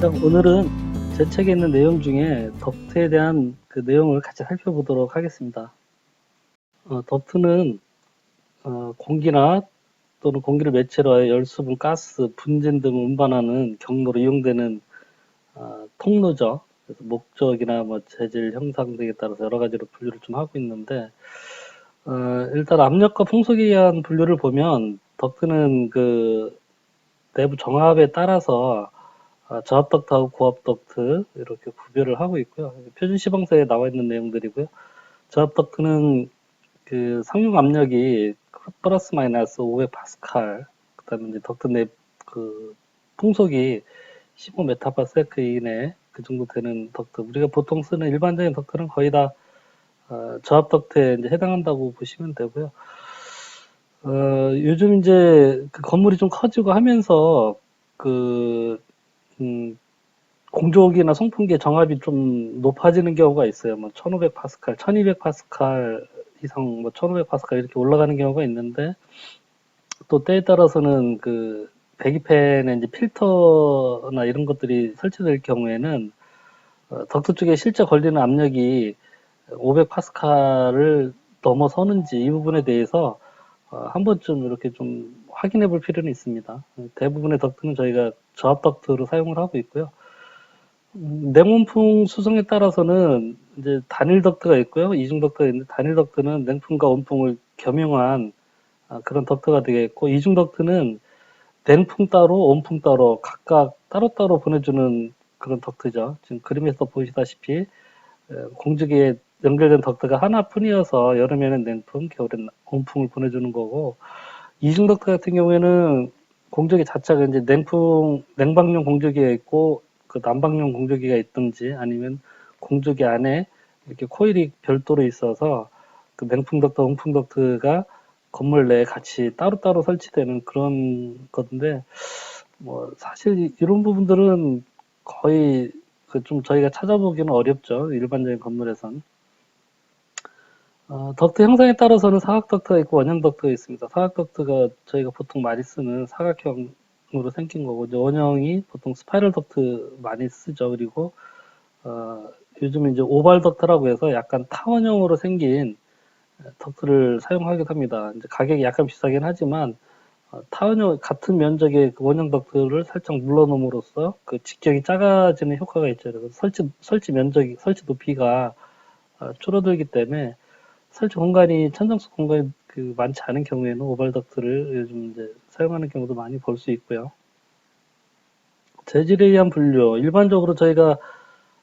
안녕하세요. 오늘은 제 책에 있는 내용 중에 덕트에 대한 그 내용을 같이 살펴보도록 하겠습니다. 덕트는 공기나 또는 공기를 매체로 하여 열수분, 가스, 분진 등을 운반하는 경로로 이용되는 통로죠. 그래서 목적이나 뭐 재질, 형상 등에 따라서 여러 가지로 분류를 좀 하고 있는데 일단 압력과 풍속에 의한 분류를 보면 덕트는 그 내부 정압에 따라서 저압 덕트하고 고압 덕트 이렇게 구별을 하고 있고요. 표준 시방서에 나와 있는 내용들이고요. 저압 덕트는 그 상용 압력이 플러스 마이너스 500파스칼, 그다음에 이제 덕트 내 그 풍속이 15메타파스칼 이내 그 정도 되는 덕트. 우리가 보통 쓰는 일반적인 덕트는 거의 다 저압 덕트에 이제 해당한다고 보시면 되고요. 요즘 이제 그 건물이 좀 커지고 하면서 그 공조기나 송풍기의 정압이 좀 높아지는 경우가 있어요. 뭐 1500파스칼, 1200파스칼 이상, 뭐 1500파스칼 이렇게 올라가는 경우가 있는데, 또 때에 따라서는 그 배기팬에 이제 필터나 이런 것들이 설치될 경우에는 덕트 쪽에 실제 걸리는 압력이 500파스칼을 넘어서는지 이 부분에 대해서 한 번쯤 이렇게 좀 확인해 볼 필요는 있습니다. 대부분의 덕트는 저희가 저압 덕트로 사용을 하고 있고요. 냉온풍 수성에 따라서는 이제 단일 덕트가 있고요. 이중 덕트가 있는데, 단일 덕트는 냉풍과 온풍을 겸용한 그런 덕트가 되겠고, 이중 덕트는 냉풍 따로 온풍 따로 각각 따로따로 보내주는 그런 덕트죠. 지금 그림에서 보시다시피 공주기에 연결된 덕트가 하나뿐이어서 여름에는 냉풍, 겨울에는 온풍을 보내주는 거고, 이중 덕트 같은 경우에는 공조기 자체가 이제 냉방용 공조기가 있고 그 난방용 공조기가 있든지, 아니면 공조기 안에 이렇게 코일이 별도로 있어서 그 냉풍 덕트, 온풍 덕트가 건물 내에 같이 따로따로 설치되는 그런 건데, 뭐 사실 이런 부분들은 거의 그 좀 저희가 찾아보기는 어렵죠. 일반적인 건물에선. 덕트 형상에 따라서는 사각 덕트가 있고 원형 덕트가 있습니다. 사각 덕트가 저희가 보통 많이 쓰는 사각형으로 생긴 거고, 이제 원형이 보통 스파이럴 덕트 많이 쓰죠. 그리고 요즘 이제 오발 덕트라고 해서 약간 타원형으로 생긴 덕트를 사용하기도 합니다. 이제 가격이 약간 비싸긴 하지만 타원형 같은 면적의 그 원형 덕트를 살짝 눌러놓음으로써 그 직경이 작아지는 효과가 있죠. 그래서 설치 면적이, 설치 높이가 줄어들기 때문에 설치 공간이, 천정석 공간이 그 많지 않은 경우에는 오발 덕트를 요즘 이제 사용하는 경우도 많이 볼 수 있고요. 재질에 의한 분류, 일반적으로 저희가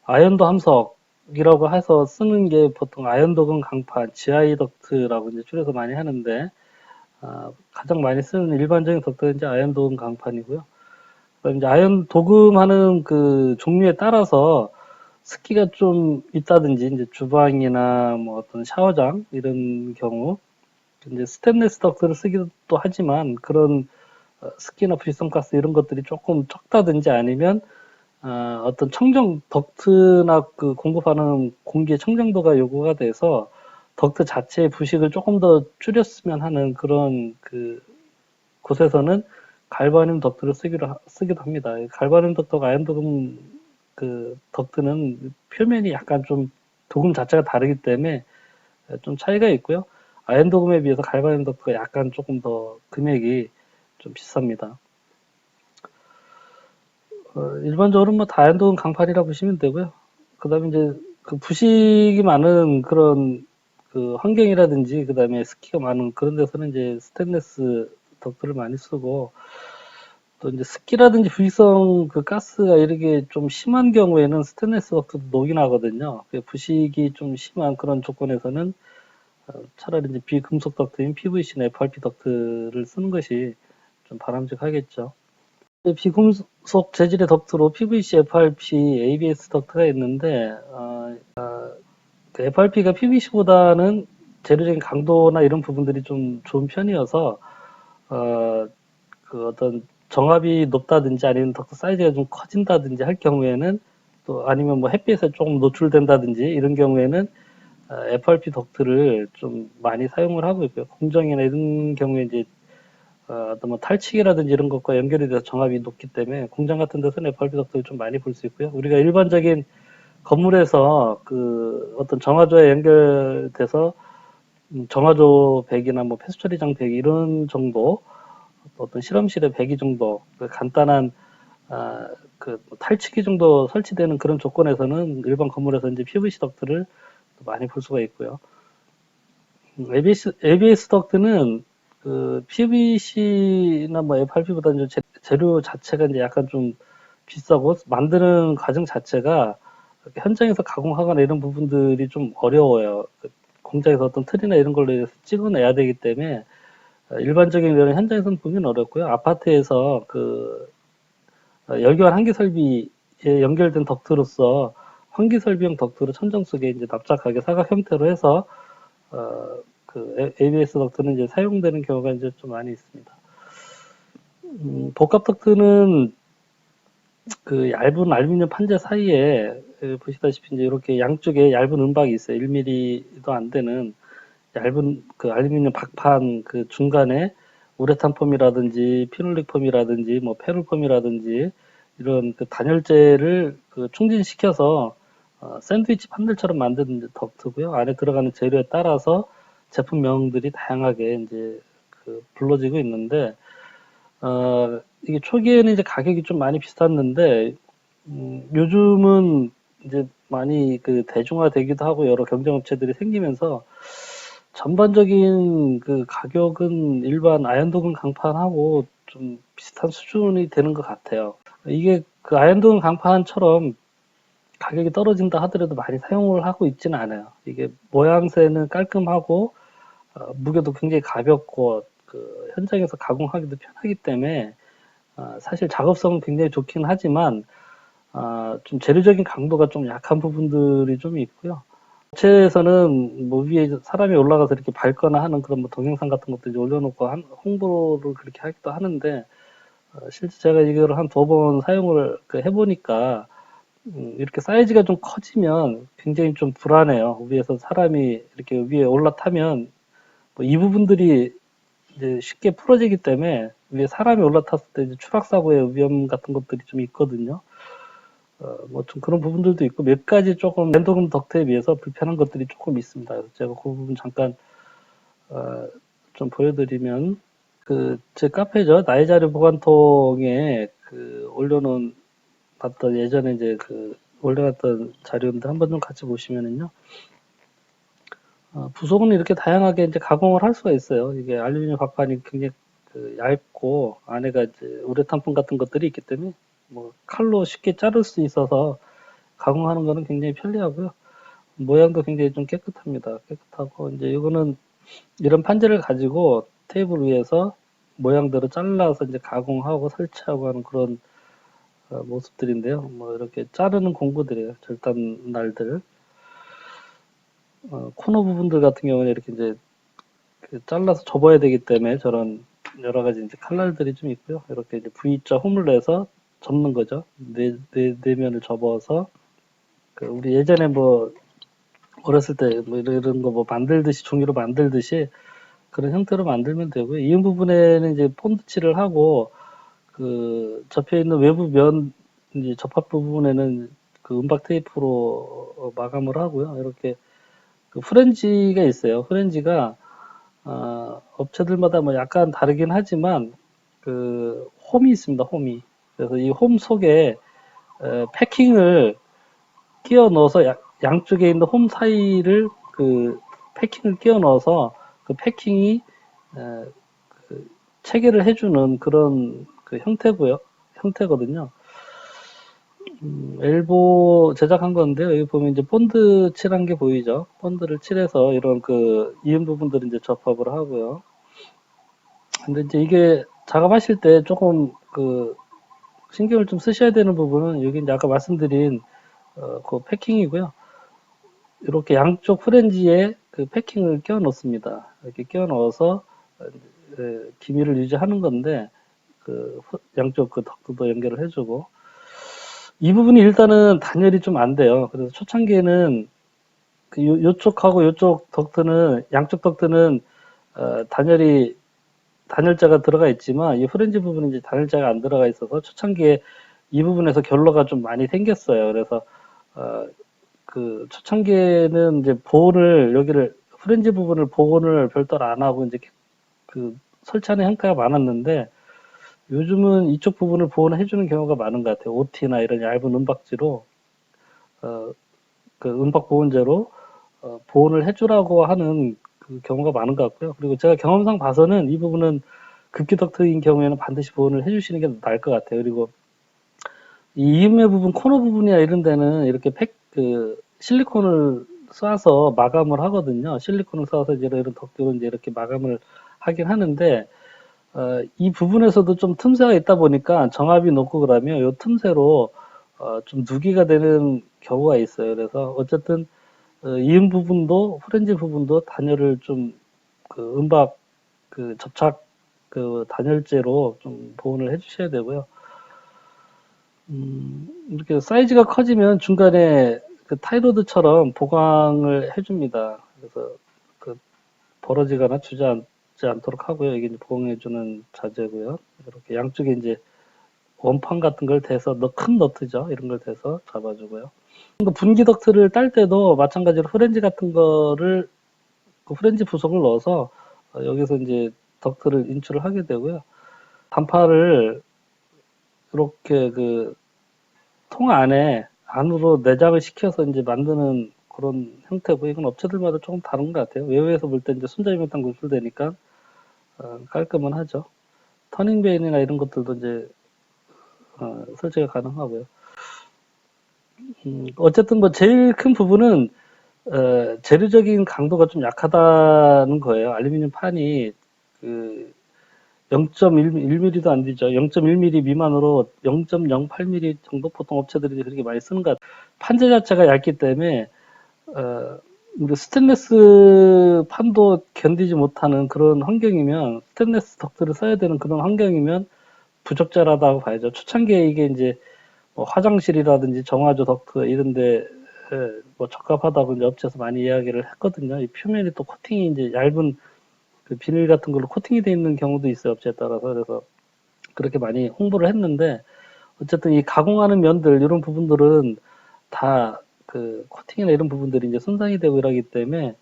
아연도 함석이라고 해서 쓰는 게 보통 아연도금 강판, GI 덕트라고 이제 줄여서 많이 하는데, 가장 많이 쓰는 일반적인 덕트는 이제 아연도금 강판이고요. 그다음 이제 아연 도금하는 그 종류에 따라서 습기가 좀 있다든지, 이제 주방이나 뭐 어떤 샤워장 이런 경우 이제 스테인리스 덕트를 쓰기도 하지만, 그런 습기나 불성가스 이런 것들이 조금 적다든지, 아니면 어떤 청정 덕트나 그 공급하는 공기의 청정도가 요구가 돼서 덕트 자체의 부식을 조금 더 줄였으면 하는 그런 그 곳에서는 갈바늄 덕트를 쓰기도 합니다. 갈바늄 덕트가 아연 도금 그 덕트는 표면이 약간 좀 도금 자체가 다르기 때문에 좀 차이가 있고요. 아연 도금에 비해서 갈바늄 덕트가 약간 조금 더 금액이 좀 비쌉니다. 일반적으로 뭐 다연 도금 강판이라고 보시면 되고요. 그다음에 이제 그 부식이 많은 그런 그 환경이라든지, 그다음에 습기가 많은 그런 데서는 이제 스테인리스 덕트를 많이 쓰고, 또 이제 습기라든지 부식성 그 가스가 이렇게 좀 심한 경우에는 스테인리스 덕트도 녹이 나거든요. 부식이 좀 심한 그런 조건에서는 차라리 이제 비금속 덕트인 PVC나 FRP 덕트를 쓰는 것이 좀 바람직하겠죠. 비금속 재질의 덕트로 PVC, FRP, ABS 덕트가 있는데, 그 FRP가 PVC보다는 재료적인 강도나 이런 부분들이 좀 좋은 편이어서 그 어떤 정압이 높다든지, 아니면 덕트 사이즈가 좀 커진다든지 할 경우에는, 또 아니면 뭐 햇빛에 조금 노출된다든지 이런 경우에는 FRP 덕트를 좀 많이 사용을 하고 있고요. 공정이나 이런 경우에 이제 어떤 뭐 탈취기라든지 이런 것과 연결이 돼서 정압이 높기 때문에 공장 같은 데서는 FRP 덕트를 좀 많이 볼 수 있고요. 우리가 일반적인 건물에서 그 어떤 정화조에 연결돼서 정화조 배기나 뭐 폐수 처리장 배기 이런 정도, 어떤 실험실의 배기 정도, 그 간단한 그 탈취기 정도 설치되는 그런 조건에서는 일반 건물에서 이제 PVC 덕트를 많이 볼 수가 있고요. ABS 덕트는 그 PVC나 뭐 FRP보다 이제 재료 자체가 이제 약간 좀 비싸고 만드는 과정 자체가 현장에서 가공하거나 이런 부분들이 좀 어려워요. 그 공장에서 어떤 틀이나 이런 걸로 찍어내야 되기 때문에 일반적인 이런 현장에서는 보기는 어렵고요. 아파트에서 그 열교환 환기 설비에 연결된 덕트로서 환기 설비용 덕트로 천정 속에 이제 납작하게 사각 형태로 해서 그 ABS 덕트는 이제 사용되는 경우가 이제 좀 많이 있습니다. 복합 덕트는 그 얇은 알루미늄 판재 사이에 보시다시피 이제 이렇게 양쪽에 얇은 음박이 있어요. 1mm도 안 되는 얇은 그 알루미늄 박판 그 중간에 우레탄 폼이라든지 피놀릭 폼이라든지 뭐 페룰 폼이라든지 이런 그 단열재를 그 충진시켜서 샌드위치 판들처럼 만든 덕트고요. 안에 들어가는 재료에 따라서 제품명들이 다양하게 이제 그 불러지고 있는데 이게 초기에는 이제 가격이 좀 많이 비쌌는데 요즘은 이제 많이 그 대중화되기도 하고 여러 경쟁업체들이 생기면서 전반적인 그 가격은 일반 아연도금 강판하고 좀 비슷한 수준이 되는 것 같아요. 이게 그 아연도금 강판처럼 가격이 떨어진다 하더라도 많이 사용을 하고 있지는 않아요. 이게 모양새는 깔끔하고 무게도 굉장히 가볍고 그 현장에서 가공하기도 편하기 때문에 사실 작업성은 굉장히 좋긴 하지만 좀 재료적인 강도가 좀 약한 부분들이 좀 있고요. 업체에서는 뭐 위에 사람이 올라가서 이렇게 밟거나 하는 그런 뭐 동영상 같은 것도 이제 올려놓고 홍보를 그렇게 하기도 하는데 실제 제가 이걸 한 2번 사용을 해보니까 이렇게 사이즈가 좀 커지면 굉장히 좀 불안해요. 위에서 사람이 이렇게 위에 올라타면 뭐 이 부분들이 이제 쉽게 풀어지기 때문에 위에 사람이 올라탔을 때 이제 추락사고의 위험 같은 것들이 좀 있거든요. 뭐 좀 그런 부분들도 있고 몇 가지 조금 랜더금 덕트에 비해서 불편한 것들이 조금 있습니다. 그래서 제가 그 부분 잠깐 좀 보여드리면 그 제 카페죠. 나의 자료 보관통에 그 올려놓은 봤던 예전에 이제 그 올려놨던 자료인데 한번 좀 같이 보시면은요. 부속은 이렇게 다양하게 이제 가공을 할 수가 있어요. 이게 알루미늄 박판이 굉장히 그 얇고 안에가 이제 우레탄품 같은 것들이 있기 때문에 뭐 칼로 쉽게 자를 수 있어서 가공하는 거는 굉장히 편리하고요. 모양도 굉장히 좀 깨끗합니다. 깨끗하고 이제 이거는 이런 판재를 가지고 테이블 위에서 모양대로 잘라서 이제 가공하고 설치하고 하는 그런 모습들인데요. 뭐 이렇게 자르는 공구들이에요. 절단 날들. 코너 부분들 같은 경우는 이렇게 이제 잘라서 접어야 되기 때문에 저런 여러 가지 이제 칼날들이 좀 있고요. 이렇게 이제 V자 홈을 내서 접는 거죠. 네 면을 접어서 그 우리 예전에 뭐 어렸을 때 뭐 이런 거 뭐 만들듯이 종이로 만들듯이 그런 형태로 만들면 되고요. 이 부분에는 이제 폰드칠을 하고 그 접혀 있는 외부 면 이제 접합 부분에는 그 은박 테이프로 마감을 하고요. 이렇게 그 프렌지가 있어요. 프렌지가 업체들마다 뭐 약간 다르긴 하지만 그 홈이 있습니다. 홈이. 그래서 이 홈 속에 패킹을 끼워 넣어서 양쪽에 있는 홈 사이를 그 패킹을 끼워 넣어서 그 패킹이 그 체계를 해주는 그런 그 형태거든요. 엘보 제작한 건데요. 여기 보면 이제 본드 칠한 게 보이죠. 본드를 칠해서 이런 그 이은 부분들을 이제 접합을 하고요. 근데 이제 이게 작업하실 때 조금 그 신경을 좀 쓰셔야 되는 부분은 여기 이제 아까 말씀드린 그 패킹이고요. 이렇게 양쪽 프렌지에 그 패킹을 끼워 넣습니다. 이렇게 끼워 넣어서 기밀을 유지하는 건데 그 양쪽 그 덕트도 연결을 해주고 이 부분이 일단은 단열이 좀 안 돼요. 그래서 초창기에는 그 요쪽하고 요쪽 덕트는 양쪽 덕트는 단열이 단열재가 들어가 있지만 이 프렌지 부분은 이제 단열재가 안 들어가 있어서 초창기에 이 부분에서 결로가 좀 많이 생겼어요. 그래서 그 초창기에는 이제 보온을 여기를 프렌지 부분을 보온을 별도로 안 하고 이제 그 설치하는 형태가 많았는데 요즘은 이쪽 부분을 보온해 주는 경우가 많은 것 같아요. OT나 이런 얇은 은박지로 그 은박 보온재로 보온을 해주라고 하는 그 경우가 많은 것 같고요. 그리고 제가 경험상 봐서는 이 부분은 급기 덕트인 경우에는 반드시 보온을 해주시는 게 나을 것 같아요. 그리고 이 이음매 부분, 코너 부분이나 이런 데는 이렇게 실리콘을 쏴서 마감을 하거든요. 실리콘을 쏴서 이제 이런 덕트로 이제 이렇게 마감을 하긴 하는데, 이 부분에서도 좀 틈새가 있다 보니까 정압이 높고 그러면 이 틈새로 좀 누기가 되는 경우가 있어요. 그래서 어쨌든 이음 부분도 프렌지 부분도 단열을 좀 그 은박 그 접착 그 단열재로 좀 보온을 해주셔야 되고요. 이렇게 사이즈가 커지면 중간에 그 타이로드처럼 보강을 해줍니다. 그래서 그 벌어지거나 주저앉지 않도록 하고요. 이게 이제 보강해주는 자재고요. 이렇게 양쪽에 이제 원판 같은 걸 대서 큰 너트죠. 이런 걸 대서 잡아주고요. 분기 덕트를 딸 때도 마찬가지로 프렌지 같은 거를 그 프렌지 부속을 넣어서 여기서 이제 덕트를 인출을 하게 되고요. 단파를 이렇게 그 통 안으로 내장을 시켜서 이제 만드는 그런 형태고 이건 업체들마다 조금 다른 것 같아요. 외부에서 볼 때 이제 순자재 메탄 구출되니까 깔끔은 하죠. 터닝베인이나 이런 것들도 이제 설치가 가능하고요. 어쨌든 뭐 제일 큰 부분은 재료적인 강도가 좀 약하다는 거예요. 알루미늄 판이 그 0.1mm도 안 되죠. 0.1mm 미만으로 0.08mm 정도 보통 업체들이 그렇게 많이 쓰는 것 같아요. 판재 자체가 얇기 때문에 스테인리스 판도 견디지 못하는 그런 환경이면 스테인리스 덕트를 써야 되는 그런 환경이면 부적절하다고 봐야죠. 초창기에 이게 이제 뭐 화장실이라든지 정화조 덕트 이런데 뭐 적합하다고 이제 업체에서 많이 이야기를 했거든요. 이 표면이 또 코팅이 이제 얇은 그 비닐 같은 걸로 코팅이 돼 있는 경우도 있어요. 업체에 따라서. 그래서 그렇게 많이 홍보를 했는데 어쨌든 이 가공하는 면들 이런 부분들은 다 그 코팅이나 이런 부분들이 이제 손상이 되고 이러기 때문에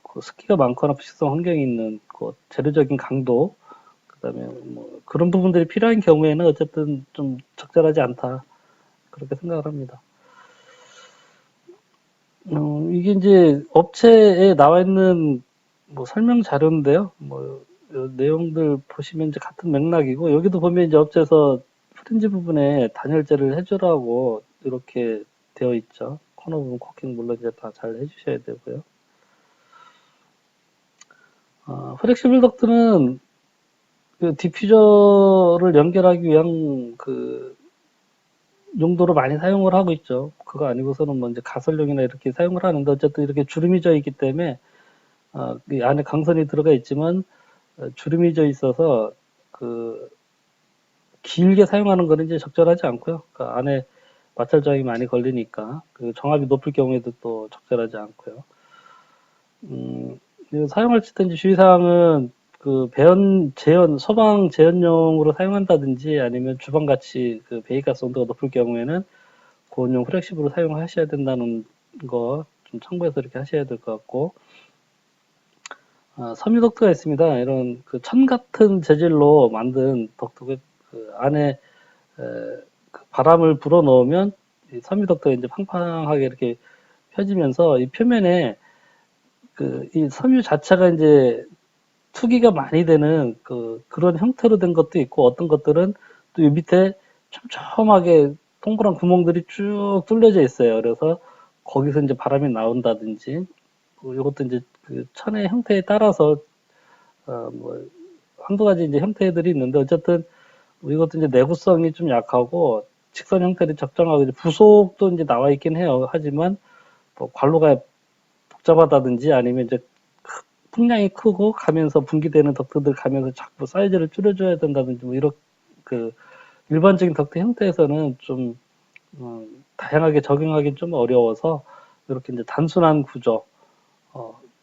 그 습기가 많거나 부식성 환경이 있는 그 재료적인 강도 그다음에 뭐 그런 부분들이 필요한 경우에는 어쨌든 좀 적절하지 않다 그렇게 생각을 합니다. 이게 이제 업체에 나와 있는 뭐 설명 자료인데요. 뭐 내용들 보시면 이제 같은 맥락이고 여기도 보면 이제 업체에서 프린지 부분에 단열재를 해주라고 이렇게 되어 있죠. 코너 부분 코킹 물론 이제 다 잘 해주셔야 되고요. 플렉시블 덕트는 그 디퓨저를 연결하기 위한 그 용도로 많이 사용을 하고 있죠. 그거 아니고서는 뭐 이제 가설용이나 이렇게 사용을 하는데 어쨌든 이렇게 주름이 져 있기 때문에 이 안에 강선이 들어가 있지만 주름이 져 있어서 그 길게 사용하는 거는 이제 적절하지 않고요. 그 안에 마찰 저항이 많이 걸리니까 그 정압이 높을 경우에도 또 적절하지 않고요. 사용할 때 이제 주의사항은 그 소방 재현용으로 사용한다든지 아니면 주방같이 그 배기가스 온도가 높을 경우에는 고온용 플렉시블로 사용하셔야 된다는 거 좀 참고해서 이렇게 하셔야 될 것 같고, 섬유 덕트가 있습니다. 이런 그 천 같은 재질로 만든 덕트가 그 안에 그 바람을 불어 넣으면 이 섬유 덕트가 이제 팡팡하게 이렇게 펴지면서 이 표면에 이 섬유 자체가 이제 투기가 많이 되는 그런 형태로 된 것도 있고 어떤 것들은 또 이 밑에 촘촘하게 동그란 구멍들이 쭉 뚫려져 있어요. 그래서 거기서 이제 바람이 나온다든지 이것도 이제 그 천의 형태에 따라서 뭐 한두 가지 이제 형태들이 있는데 어쨌든 이것도 이제 내구성이 좀 약하고 직선 형태를 적정하고 이제 부속도 이제 나와 있긴 해요. 하지만 뭐 관로가 복잡하다든지 아니면 이제 풍량이 크고 가면서 분기되는 덕트들 가면서 자꾸 사이즈를 줄여줘야 된다든지 뭐 이런 그 일반적인 덕트 형태에서는 좀 다양하게 적용하기 좀 어려워서 이렇게 이제 단순한 구조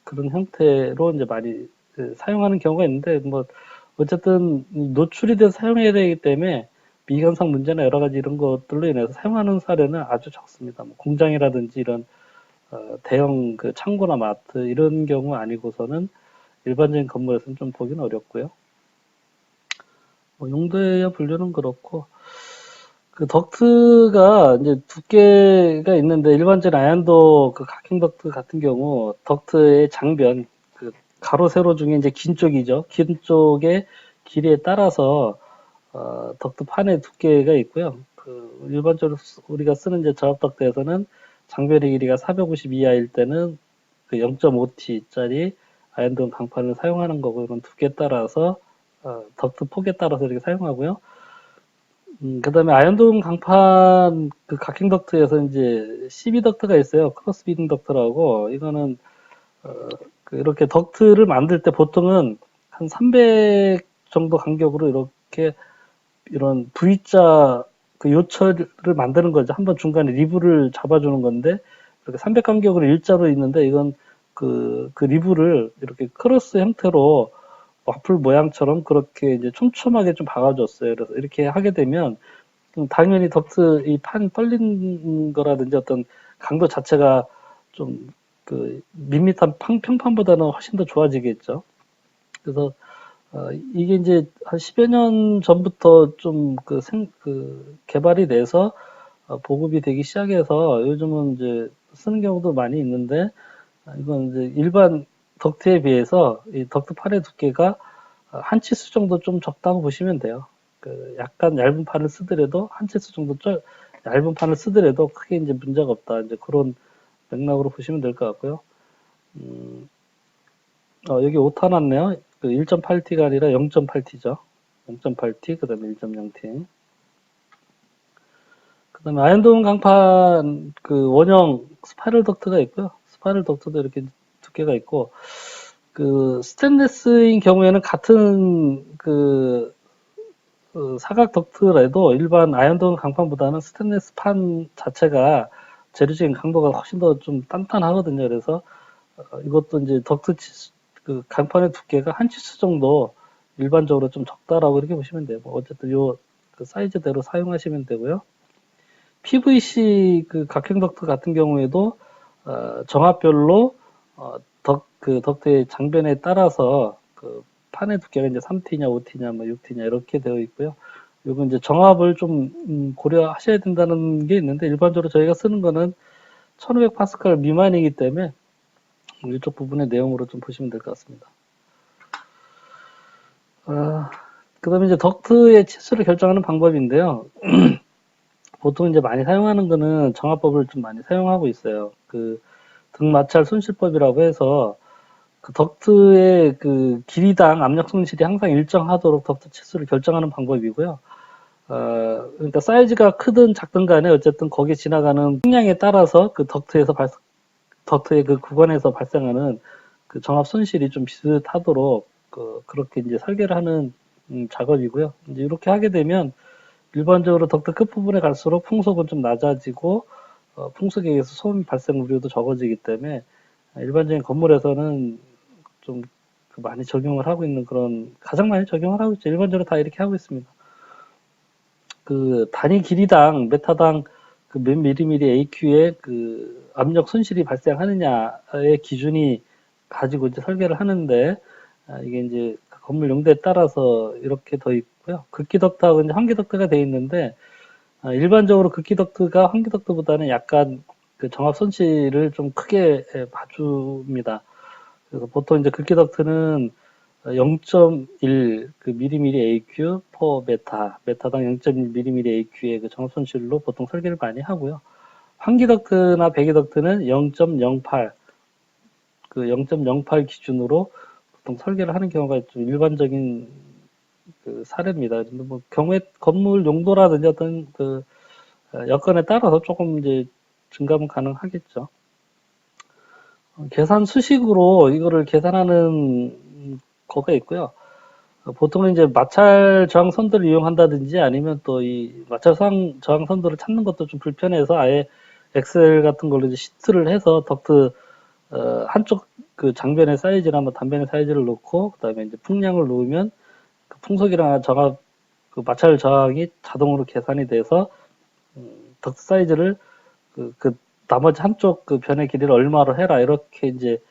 그런 형태로 이제 많이 사용하는 경우가 있는데, 뭐, 어쨌든 노출이 돼서 사용해야 되기 때문에 미관상 문제나 여러 가지 이런 것들로 인해서 사용하는 사례는 아주 적습니다. 뭐 공장이라든지 이런 대형 그 창고나 마트 이런 경우 아니고서는 일반적인 건물에서는 좀 보기는 어렵고요. 뭐 용도의 분류는 그렇고, 그 덕트가 이제 두께가 있는데 일반적인 아연도 그 각행 덕트 같은 경우 덕트의 장변 그 가로 세로 중에 이제 긴 쪽이죠. 긴 쪽의 길이에 따라서 덕트 판의 두께가 있고요. 그 일반적으로 우리가 쓰는 이제 저압 덕트에서는 장변의 길이가 450 이하일 때는 그 0.5T짜리 아연동 강판을 사용하는 거고 이건 두께에 따라서 덕트 폭에 따라서 이렇게 사용하고요. 그다음에 아연동 강판 그 각행 덕트에서 이제 12덕트가 있어요. 크로스 비딩 덕트라고. 이거는 그 이렇게 덕트를 만들 때 보통은 한 300 정도 간격으로 이렇게 이런 V자 그 요철을 만드는 거죠. 한번 중간에 리브를 잡아주는 건데 이렇게 300 간격으로 일자로 있는데 이건 그 리브를 이렇게 크로스 형태로 와플 모양처럼 그렇게 이제 촘촘하게 좀 박아줬어요. 그래서 이렇게 하게 되면 당연히 덕트 이 판 떨리는 거라든지 어떤 강도 자체가 좀 그 밋밋한 평판보다는 훨씬 더 좋아지겠죠. 그래서 이게 이제 한 10여 년 전부터 좀 그 개발이 돼서 보급이 되기 시작해서 요즘은 이제 쓰는 경우도 많이 있는데 이건 이제 일반 덕트에 비해서 이 덕트 판의 두께가 한 치수 정도 좀 적다고 보시면 돼요. 그 약간 얇은 판을 쓰더라도 한 치수 정도 얇은 판을 쓰더라도 크게 이제 문제가 없다. 이제 그런 맥락으로 보시면 될 것 같고요. 여기 오타 났네요. 그 1.8T가 아니라 0.8T죠. 0.8T, 그 다음에 1.0T. 그 다음에 아연동 강판 그 원형 스파이럴 덕트가 있고요. 스파이럴 덕트도 이렇게 두께가 있고, 그 스테인리스인 경우에는 같은 사각 덕트라도 일반 아연동 강판보다는 스테인리스 판 자체가 재료적인 강도가 훨씬 더 좀 단단하거든요. 그래서 이것도 이제 그 강판의 두께가 한 치수 정도 일반적으로 좀 적다라고 이렇게 보시면 돼요. 뭐 어쨌든 그 사이즈대로 사용하시면 되고요. PVC 그 각형 덕트 같은 경우에도 정합별로 그 덕트의 장변에 따라서 그 판의 두께가 이제 3T냐, 5T냐, 뭐 6T냐 이렇게 되어 있고요. 요건 이제 정합을 좀 고려하셔야 된다는 게 있는데 일반적으로 저희가 쓰는 거는 1500 파스칼 미만이기 때문에 이쪽 부분의 내용으로 좀 보시면 될 것 같습니다. 그 다음에 이제 덕트의 치수를 결정하는 방법인데요. 보통 이제 많이 사용하는 거는 정합법을 좀 많이 사용하고 있어요. 그 등마찰 손실법이라고 해서 그 덕트의 그 길이당 압력 손실이 항상 일정하도록 덕트 치수를 결정하는 방법이고요. 그러니까 사이즈가 크든 작든 간에 어쨌든 거기에 지나가는 풍량에 따라서 그 덕트의 그 구간에서 발생하는 그 정합 손실이 좀 비슷하도록 그렇게 이제 설계를 하는 작업이고요. 이제 이렇게 하게 되면 일반적으로 덕트 끝부분에 갈수록 풍속은 좀 낮아지고 풍속에 의해서 소음 발생 우려도 적어지기 때문에 일반적인 건물에서는 좀 많이 적용을 하고 있는 가장 많이 적용을 하고 있죠. 일반적으로 다 이렇게 하고 있습니다. 그 단위 길이당 메타당 그 몇 미리미리 AQ의 그 압력 손실이 발생하느냐의 기준이 가지고 이제 설계를 하는데 이게 이제 건물 용도에 따라서 이렇게 더 있고요. 극기 덕트하고 이제 환기 덕트가 돼 있는데 일반적으로 극기 덕트가 환기 덕트보다는 약간 그 정합 손실을 좀 크게 봐줍니다. 그래서 보통 이제 극기 덕트는 0.1 그 미리미리 AQ 퍼 메타당 0.1 미리미리 AQ의 그 정합 손실로 보통 설계를 많이 하고요. 환기 덕트나 배기 덕트는 0.08 그 0.08 기준으로 보통 설계를 하는 경우가 좀 일반적인 그 사례입니다. 근데 뭐 경우에 건물 용도라든지 어떤 그 여건에 따라서 조금 이제 증감은 가능하겠죠. 계산 수식으로 이거를 계산하는 거가 있고요. 보통은 이제 마찰 저항 선도를 이용한다든지 아니면 또 이 마찰 저항 선도를 찾는 것도 좀 불편해서 아예 엑셀 같은 걸로 이제 시트를 해서 덕트 한쪽 그 장변의 사이즈나 뭐 단변의 사이즈를 놓고 그다음에 이제 풍량을 놓으면 그 풍속이랑 정합 그 마찰 저항이 자동으로 계산이 돼서 덕트 사이즈를 그 나머지 한쪽 그 변의 길이를 얼마로 해라 이렇게 이제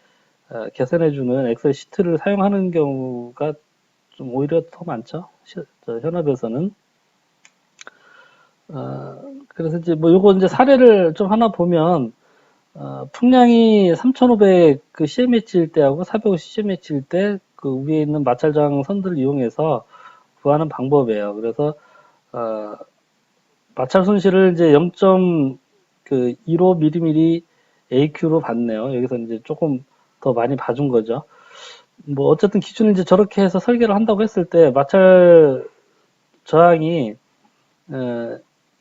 계산해주는 엑셀 시트를 사용하는 경우가 좀 오히려 더 많죠. 현업에서는. 그래서 이제 뭐 요거 이제 사례를 좀 하나 보면 풍량이 3500 그 CMH일 때하고 450 CMH일 때 그 위에 있는 마찰장 선들을 이용해서 구하는 방법이에요. 그래서 마찰 손실을 이제 0.15mm AQ로 봤네요. 여기서 이제 조금 더 많이 봐준 거죠. 뭐 어쨌든 기준을 이제 저렇게 해서 설계를 한다고 했을 때 마찰 저항이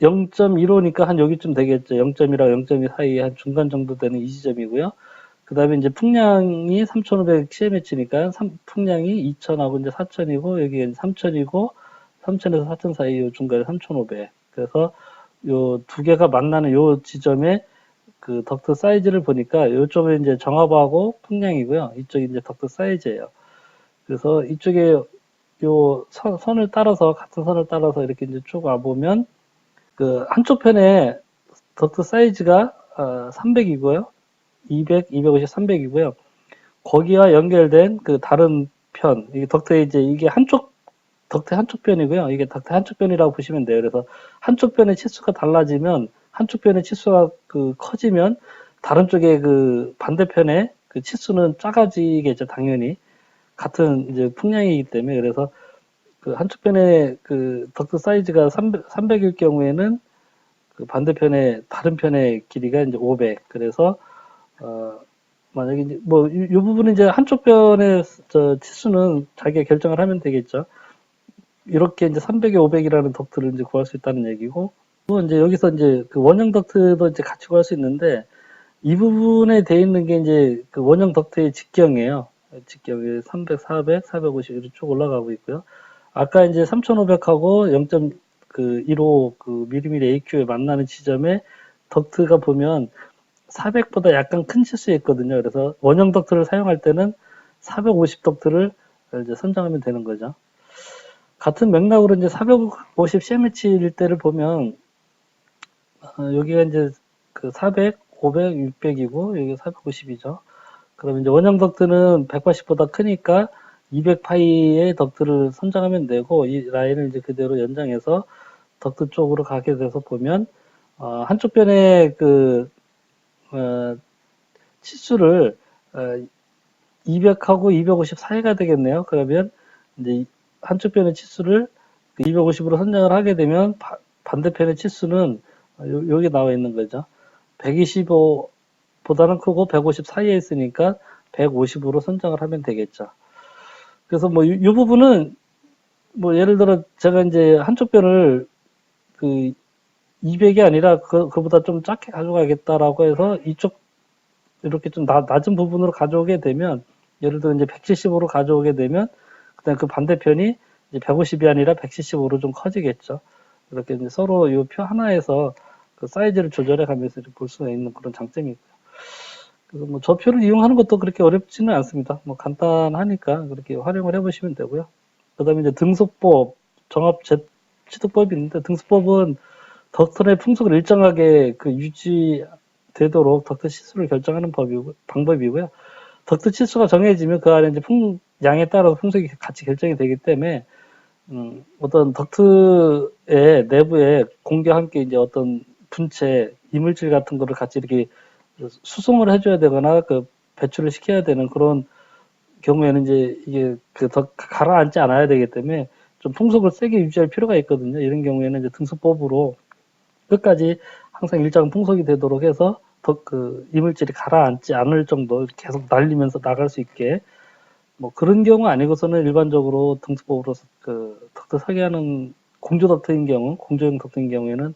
0.15니까 한 여기쯤 되겠죠. 0.1하고 0.2 사이에 한 중간 정도 되는 이 지점이고요. 그 다음에 이제 풍량이 3500 CMH니까 풍량이 2000하고 이제 4000이고 여기 3000이고 3000에서 4000 사이 요 중간에 3500. 그래서 요 두 개가 만나는 요 지점에 그 덕트 사이즈를 보니까 요쪽에 이제 정압하고 풍량이고요. 이쪽이 이제 덕트 사이즈예요. 그래서 이쪽에 요 선을 따라서 같은 선을 따라서 이렇게 이제 쭉 와보면 그 한쪽 편에 덕트 사이즈가 300이고요. 200, 250, 300이고요. 거기와 연결된 그 다른 편, 이게 덕트의 이제 이게 덕트 한쪽 편이고요. 이게 덕트 한쪽 편이라고 보시면 돼요. 그래서 한쪽 편의 치수가 달라지면, 한쪽 편의 치수가 그 커지면, 다른 쪽에 그 반대편의 그 치수는 작아지겠죠, 당연히. 같은 이제 풍량이기 때문에. 그래서 그 한쪽 편의 그 덕트 사이즈가 300일 경우에는 그 반대편의 다른 편의 길이가 이제 500. 그래서 만약에 이제 뭐 이 부분은 이제 한쪽 편의 저 치수는 자기가 결정을 하면 되겠죠. 이렇게 이제 300에 500이라는 덕트를 이제 구할 수 있다는 얘기고, 또 이제 여기서 이제 그 원형 덕트도 이제 같이 구할 수 있는데 이 부분에 돼 있는 게 이제 그 원형 덕트의 직경이에요. 직경이 300, 400, 450 이렇게 쭉 올라가고 있고요. 아까 이제 3500하고 0.15 그 미리미리 AQ에 만나는 지점에 덕트가 보면 400보다 약간 큰 치수에 있거든요. 그래서 원형 덕트를 사용할 때는 450 덕트를 이제 선정하면 되는 거죠. 같은 맥락으로 이제 450 CMH일 때를 보면 여기가 이제 그 400, 500, 600이고 여기 450이죠. 그럼 이제 원형 덕트는 180보다 크니까 200파이의 덕트를 선정하면 되고 이 라인을 이제 그대로 연장해서 덕트 쪽으로 가게 돼서 보면 한쪽 변의 그 치수를 200하고 250 사이가 되겠네요. 그러면 이제 한쪽 변의 치수를 250으로 선정을 하게 되면 반대편의 치수는 여기 나와 있는 거죠. 125보다는 크고 150 사이에 있으니까 150으로 선정을 하면 되겠죠. 그래서 뭐 이 부분은 뭐 예를 들어 제가 이제 한쪽 변을 그 200이 아니라 그보다 좀 작게 가져가겠다라고 해서 이쪽 이렇게 좀 낮은 부분으로 가져오게 되면 예를 들어 이제 170으로 가져오게 되면 그다음 그 반대편이 이제 150이 아니라 175로 좀 커지겠죠. 이렇게 이제 서로 이 표 하나에서 그 사이즈를 조절해 가면서 볼 수가 있는 그런 장점이 있고요. 그래서 뭐 저 표를 이용하는 것도 그렇게 어렵지는 않습니다. 뭐 간단하니까 그렇게 활용을 해보시면 되고요. 그다음에 이제 등수법, 정합 취득법이 있는데 등수법은 덕트의 풍속을 일정하게 그 유지되도록 덕트 치수를 결정하는 방법이고요. 덕트 치수가 정해지면 그 안에 이제 양에 따라서 풍속이 같이 결정이 되기 때문에 어떤 덕트의 내부에 공기와 함께 이제 어떤 분체, 이물질 같은 거를 같이 이렇게 수송을 해줘야 되거나 그 배출을 시켜야 되는 그런 경우에는 이제 이게 더 가라앉지 않아야 되기 때문에 좀 풍속을 세게 유지할 필요가 있거든요. 이런 경우에는 이제 등수법으로 끝까지 항상 일정 풍속이 되도록 해서 그 이물질이 가라앉지 않을 정도 계속 날리면서 나갈 수 있게 뭐 그런 경우 아니고서는 일반적으로 등수법으로 그 덕트 설계하는 공조 덕트인 경우, 공조용 덕트인 경우에는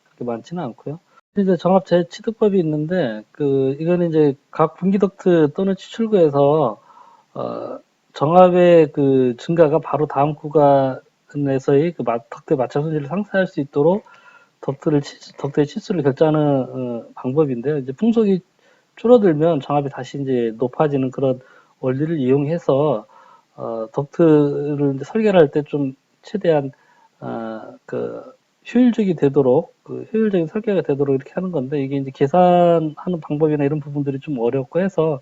그렇게 많지는 않고요. 이제 정합 재취득법이 있는데 그 이거는 이제 각 분기 덕트 또는 추출구에서 정합의 그 증가가 바로 다음 구간에서의 그 덕트의 마찰 손실을 상쇄할 수 있도록 덕트의 치수를 결정하는 방법인데요. 이제 풍속이 줄어들면 정압이 다시 이제 높아지는 그런 원리를 이용해서 덕트를 이제 설계를 할 때 좀 최대한 그 효율적이 되도록 효율적인 설계가 되도록 이렇게 하는 건데 이게 이제 계산하는 방법이나 이런 부분들이 좀 어렵고 해서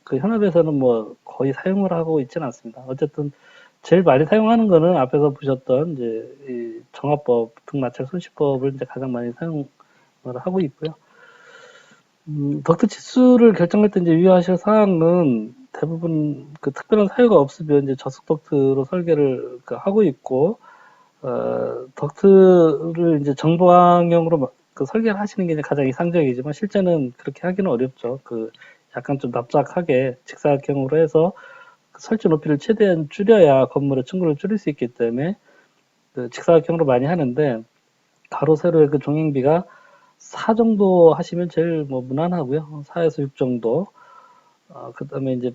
그 현업에서는 뭐 거의 사용을 하고 있지는 않습니다. 어쨌든 제일 많이 사용하는 거는 앞에서 보셨던 이제 이 정합법, 등마찰 손실법을 이제 가장 많이 사용을 하고 있고요. 덕트 치수를 결정할 때 이제 유의하실 사항은 대부분 그 특별한 사유가 없으면 이제 저속 덕트로 설계를 하고 있고, 덕트를 이제 정방형으로 그 설계를 하시는 게 이제 가장 이상적이지만 실제는 그렇게 하기는 어렵죠. 약간 좀 납작하게 직사각형으로 해서 그 설치 높이를 최대한 줄여야 건물의 층고를 줄일 수 있기 때문에 그 직사각형으로 많이 하는데 가로 세로의 그 종행비가 4 정도 하시면 제일 뭐 무난하고요. 4에서 6 정도. 그다음에 이제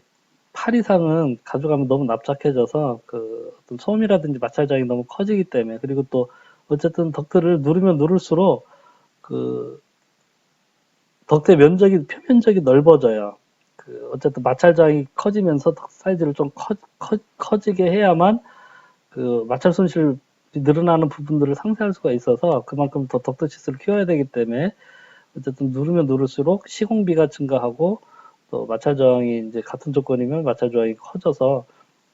8 이상은 가져가면 너무 납작해져서 그 어떤 소음이라든지 마찰장이 너무 커지기 때문에 그리고 또 어쨌든 덕트를 누르면 누를수록 그 덕트의 면적이 표면적이 넓어져요. 어쨌든 마찰장이 커지면서 덕 사이즈를 좀 커지게 해야만 그 마찰 손실이 늘어나는 부분들을 상쇄할 수가 있어서 그만큼 더 덕트 치수를 키워야 되기 때문에 어쨌든 누르면 누를수록 시공비가 증가하고 또 마찰 저항이 이제 같은 조건이면 마찰 저항이 커져서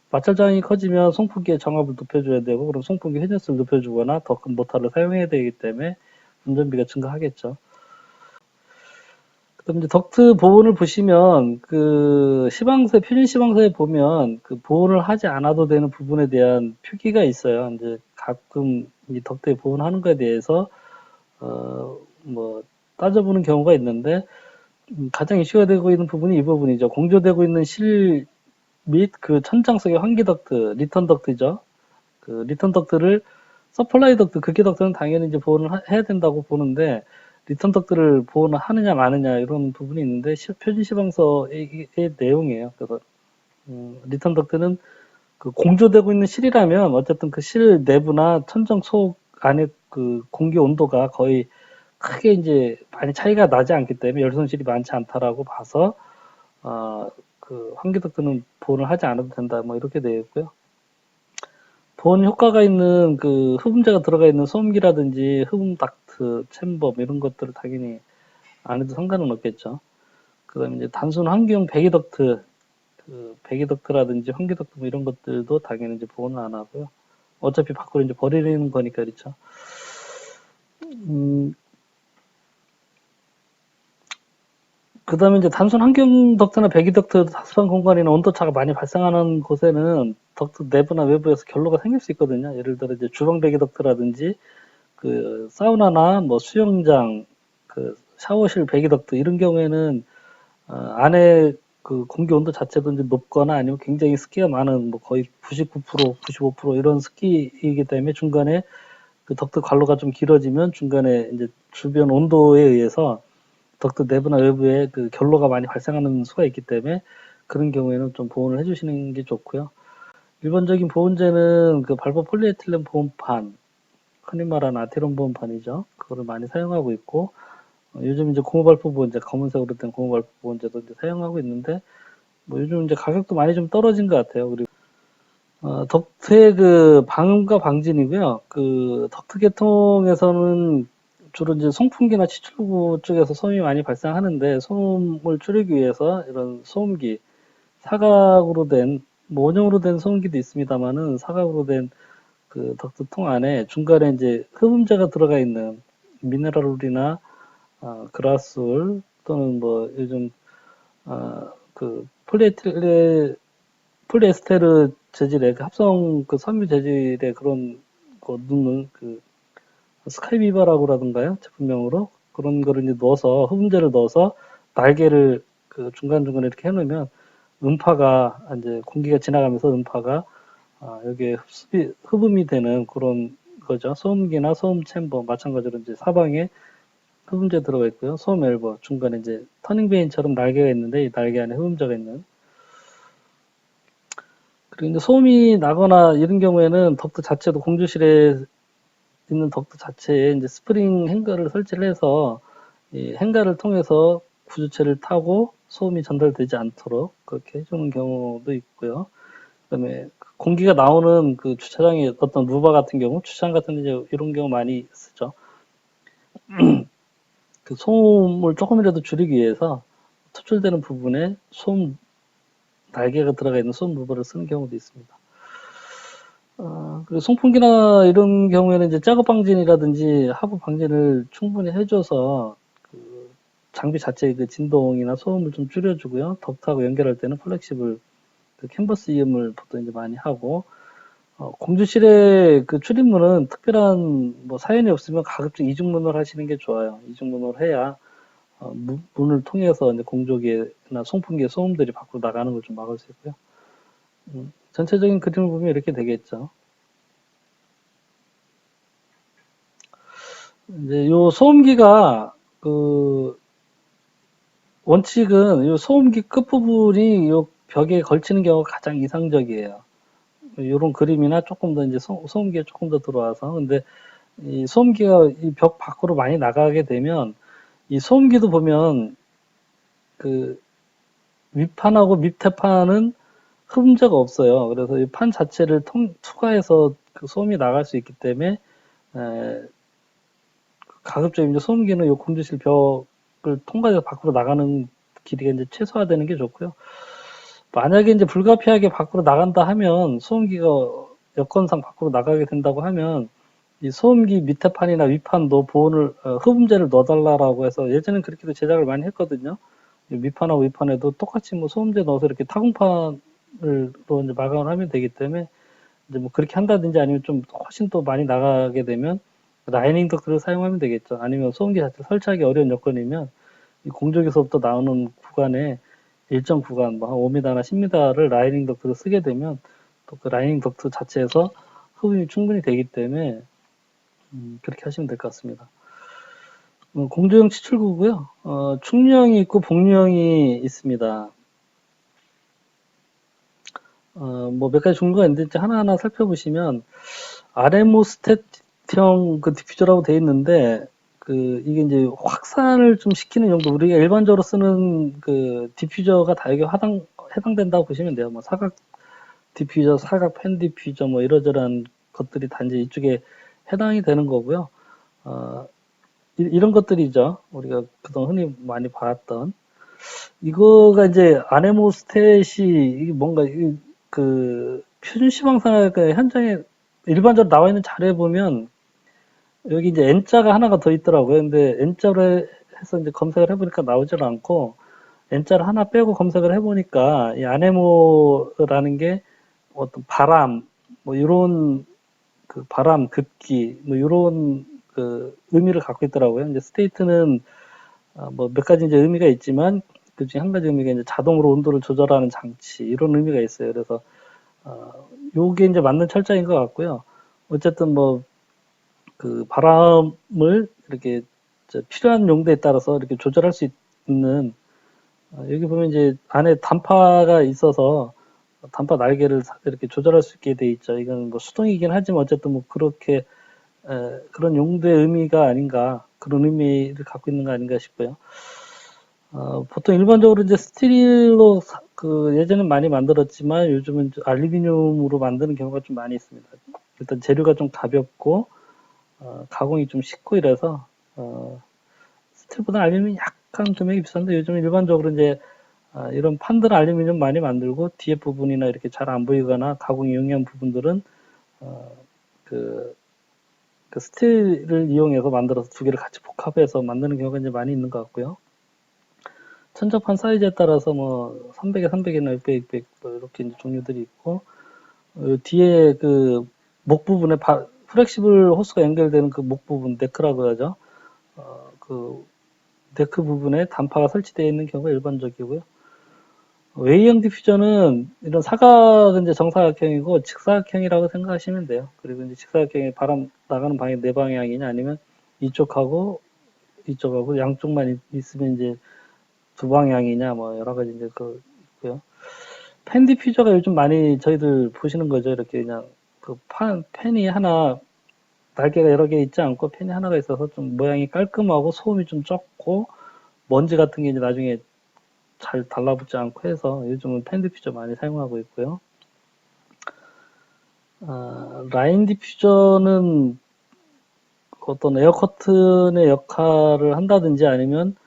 마찰 저항이 커지면 송풍기의 정압을 높여줘야 되고 그럼 송풍기 회전수를 높여주거나 더 큰 모터를 사용해야 되기 때문에 운전비가 증가하겠죠. 그다음 이제 덕트 보온을 보시면 그 시방서 표준 시방서에 보면 그 보온을 하지 않아도 되는 부분에 대한 표기가 있어요. 이제 가끔 이 덕트에 보온하는 거에 대해서 뭐 따져보는 경우가 있는데 가장 이슈가 되고 있는 부분이 이 부분이죠. 공조되고 있는 실 및 그 천장 속의 환기 덕트, 리턴 덕트죠. 그 리턴 덕트를 서플라이 덕트, 극기 덕트는 당연히 이제 보온을 해야 된다고 보는데 리턴 덕트를 보온을 하느냐 마느냐 이런 부분이 있는데 표준 시방서의 내용이에요. 그래서 리턴 덕트는 그 공조되고 있는 실이라면 어쨌든 그 실 내부나 천정 속 안에 그 공기 온도가 거의 크게 이제 많이 차이가 나지 않기 때문에 열손실이 많지 않다라고 봐서 그 환기 덕트는 보온을 하지 않아도 된다 뭐 이렇게 되어 있고요. 보온 효과가 있는 그 흡음재가 들어가 있는 소음기라든지 흡음 닥트, 챔버 이런 것들을 당연히 안 해도 상관은 없겠죠. 그다음에 이제 단순 환기용 배기 덕트, 그 배기 덕트라든지 환기 덕트 뭐 이런 것들도 당연히 이제 보온을 안 하고요. 어차피 밖으로 이제 버리는 거니까 그렇죠. 그다음에 이제 단순 환경 덕트나 배기 덕트 다수한 공간이나 온도차가 많이 발생하는 곳에는 덕트 내부나 외부에서 결로가 생길 수 있거든요. 예를 들어 이제 주방 배기 덕트라든지 그 사우나나 뭐 수영장, 그 샤워실 배기 덕트 이런 경우에는 안에 그 공기 온도 자체도 이제 높거나 아니면 굉장히 습기가 많은 뭐 거의 99%, 95% 이런 습기이기 때문에 중간에 그 덕트 관로가 좀 길어지면 중간에 이제 주변 온도에 의해서 덕트 내부나 외부에 그 결로가 많이 발생하는 수가 있기 때문에 그런 경우에는 좀 보온을 해주시는 게 좋고요. 일반적인 보온재는 그 발포 폴리에틸렌 보온판, 흔히 말하는 아티론 보온판이죠. 그거를 많이 사용하고 있고 요즘 이제 고무 발포 보온재, 검은색으로 된 고무 발포 보온재도 이제 사용하고 있는데 뭐 요즘 이제 가격도 많이 좀 떨어진 것 같아요. 그리고 덕트의 그 방음과 방진이고요. 그 덕트 계통에서는 주로 이제 송풍기나 치출구 쪽에서 소음이 많이 발생하는데 소음을 줄이기 위해서 이런 소음기 사각으로 된 뭐 원형으로 된 소음기도 있습니다만은 사각으로 된 그 덕트 통 안에 중간에 이제 흡음재가 들어가 있는 미네랄울이나 그라스울 또는 뭐 요즘 그 폴리에스테르 재질의 그 합성 그 섬유 재질의 그런 거 넣는 그 스카이비바라고라든가요 제품명으로 그런 거를 이제 넣어서 흡음재를 넣어서 날개를 그 중간중간에 이렇게 해놓으면 음파가 이제 공기가 지나가면서 음파가 여기에 흡음이 되는 그런 거죠. 소음기나 소음 챔버 마찬가지로 이제 사방에 흡음재 들어가 있고요. 소음 엘버 중간에 이제 터닝베인처럼 날개가 있는데 이 날개 안에 흡음재가 있는 그리고 이제 소음이 나거나 이런 경우에는 덕트 자체도 공조실에 있는 덕트 자체에 이제 스프링 행거를 설치를 해서 이 행가를 통해서 구조체를 타고 소음이 전달되지 않도록 그렇게 해주는 경우도 있고요. 그다음에 공기가 나오는 그 주차장의 어떤 루바 같은 경우, 주차장 같은 데 이제 이런 경우 많이 쓰죠. 그 소음을 조금이라도 줄이기 위해서 투출되는 부분에 소음 날개가 들어가 있는 소음 루바를 쓰는 경우도 있습니다. 그리고 송풍기나 이런 경우에는 이제 작업 방진이라든지 하부 방진을 충분히 해줘서 그 장비 자체의 그 진동이나 소음을 좀 줄여주고요. 덕트하고 연결할 때는 플렉시블 그 캔버스 이음을 보통 이제 많이 하고, 공주실의 그 출입문은 특별한 뭐 사연이 없으면 가급적 이중문을 하시는 게 좋아요. 이중문을 해야 문을 통해서 이제 공조기나 송풍기의 소음들이 밖으로 나가는 걸 좀 막을 수 있고요. 전체적인 그림을 보면 이렇게 되겠죠. 이제 요 소음기가 그 원칙은 요 소음기 끝부분이 요 벽에 걸치는 경우가 가장 이상적이에요. 요런 그림이나 조금 더 이제 소음기가 조금 더 들어와서 근데 이 소음기가 이 벽 밖으로 많이 나가게 되면 이 소음기도 보면 그 윗판하고 밑에 판은 흠자가 없어요. 그래서 이 판 자체를 투과해서 그 소음이 나갈 수 있기 때문에 가급적 이제 소음기는 요 공조실 벽을 통과해서 밖으로 나가는 길이가 이제 최소화되는 게 좋고요. 만약에 이제 불가피하게 밖으로 나간다 하면 소음기가 여건상 밖으로 나가게 된다고 하면 이 소음기 밑에 판이나 윗판도 보온을 흡음재를 넣어달라고 해서 예전엔 그렇게도 제작을 많이 했거든요. 밑판하고 윗판에도 똑같이 뭐 소음재 넣어서 이렇게 타공판으로 이제 마감을 하면 되기 때문에 이제 뭐 그렇게 한다든지 아니면 좀 훨씬 또 많이 나가게 되면 라이닝 덕트를 사용하면 되겠죠. 아니면 소음기 자체 설치하기 어려운 여건이면 이 공조기서부터 나오는 구간에 일정 구간, 뭐 한 5m나 10m를 라이닝 덕트를 쓰게 되면 또 그 라이닝 덕트 자체에서 흡음이 충분히 되기 때문에 그렇게 하시면 될 것 같습니다. 공조용 치출구고요. 충류형이 있고 복류형이 있습니다. 뭐 몇 가지 종류가 있는데 하나하나 살펴보시면 아레모스텟형 그 디퓨저라고 되어 있는데 이게 이제 확산을 좀 시키는 용도, 우리가 일반적으로 쓰는 그 디퓨저가 다 여기 해당된다고 보시면 돼요. 뭐 사각 디퓨저, 사각 팬 디퓨저, 뭐 이러저러한 것들이 단지 이쪽에 해당이 되는 거고요. 이런 것들이죠. 우리가 그동안 흔히 많이 봤던. 이거가 이제 아네모스텟이 이게 뭔가 그 표준 시방산학 현장에 일반적으로 나와 있는 자료에 보면 여기 이제 N자가 하나가 더 있더라고요. 근데 N자로 해서 이제 검색을 해보니까 나오질 않고 N자를 하나 빼고 검색을 해보니까 이 아네모라는 게 어떤 바람, 뭐 이런 그 바람, 급기, 뭐 이런 그 의미를 갖고 있더라고요. 이제 스테이트는 뭐 몇 가지 이제 의미가 있지만 그 중에 한 가지 의미가 이제 자동으로 온도를 조절하는 장치 이런 의미가 있어요. 그래서 요게 이제 맞는 철자인 것 같고요. 어쨌든 뭐 그 바람을 이렇게 필요한 용도에 따라서 이렇게 조절할 수 있는 여기 보면 이제 안에 단파가 있어서 단파 날개를 이렇게 조절할 수 있게 돼 있죠. 이건 뭐 수동이긴 하지만 어쨌든 뭐 그렇게 그런 용도의 의미가 아닌가, 그런 의미를 갖고 있는 거 아닌가 싶고요. 보통 일반적으로 이제 스틸로 그 예전엔 많이 만들었지만 요즘은 알루미늄으로 만드는 경우가 좀 많이 있습니다. 일단 재료가 좀 가볍고 가공이 좀 쉽고 이래서 스틸보다 알루미늄이 약간 금액이 비싼데 요즘 일반적으로 이제 이런 판들 알루미늄 많이 만들고 뒤에 부분이나 이렇게 잘 안 보이거나 가공이 용이한 부분들은 그 스틸을 이용해서 만들어서 두 개를 같이 복합해서 만드는 경우가 이제 많이 있는 것 같고요. 천적판 사이즈에 따라서 뭐 300에 300이나 600, 600 뭐 이렇게 이제 종류들이 있고 뒤에 그 목 부분에 플렉시블 호스가 연결되는 그 목 부분 네크라고 하죠. 그 네크 부분에 단파가 설치되어 있는 경우가 일반적이고요. 웨이형 디퓨저는 이런 사각은 이제 정사각형이고 직사각형이라고 생각하시면 돼요. 그리고 이제 직사각형이 바람 나가는 방향이 네 방향이냐 아니면 이쪽하고 이쪽하고 양쪽만 있으면 이제 두 방향이냐 뭐 여러 가지 이제 그 있고요. 팬 디퓨저가 요즘 많이 저희들 보시는 거죠. 이렇게 그냥 그 팬이 하나 날개가 여러 개 있지 않고 팬이 하나가 있어서 좀 모양이 깔끔하고 소음이 좀 적고 먼지 같은 게 이제 나중에 잘 달라붙지 않고 해서 요즘은 팬 디퓨저 많이 사용하고 있고요. 라인 디퓨저는 어떤 에어 커튼의 역할을 한다든지 아니면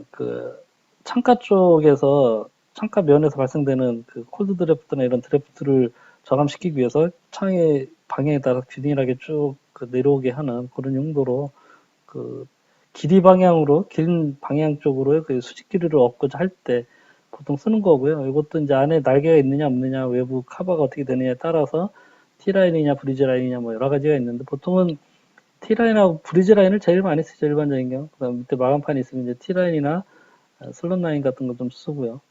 그 창가 쪽에서 창가 면에서 발생되는 그 콜드 드래프트나 이런 드래프트를 저감시키기 위해서 창의 방향에 따라 균일하게 쭉 그 내려오게 하는 그런 용도로 그 길이 방향으로 긴 방향 쪽으로 그 수직 길이를 얻고자 할 때 보통 쓰는 거고요. 이것도 이제 안에 날개가 있느냐 없느냐 외부 카바가 어떻게 되느냐에 따라서 T라인이냐 브리즈 라인이냐 뭐 여러 가지가 있는데 보통은 T라인하고 브리즈 라인을 제일 많이 쓰죠. 일반적인 경우. 그다음 밑에 마감판이 있으면 이제 T라인이나 슬롯 라인 같은 거 좀 쓰고요.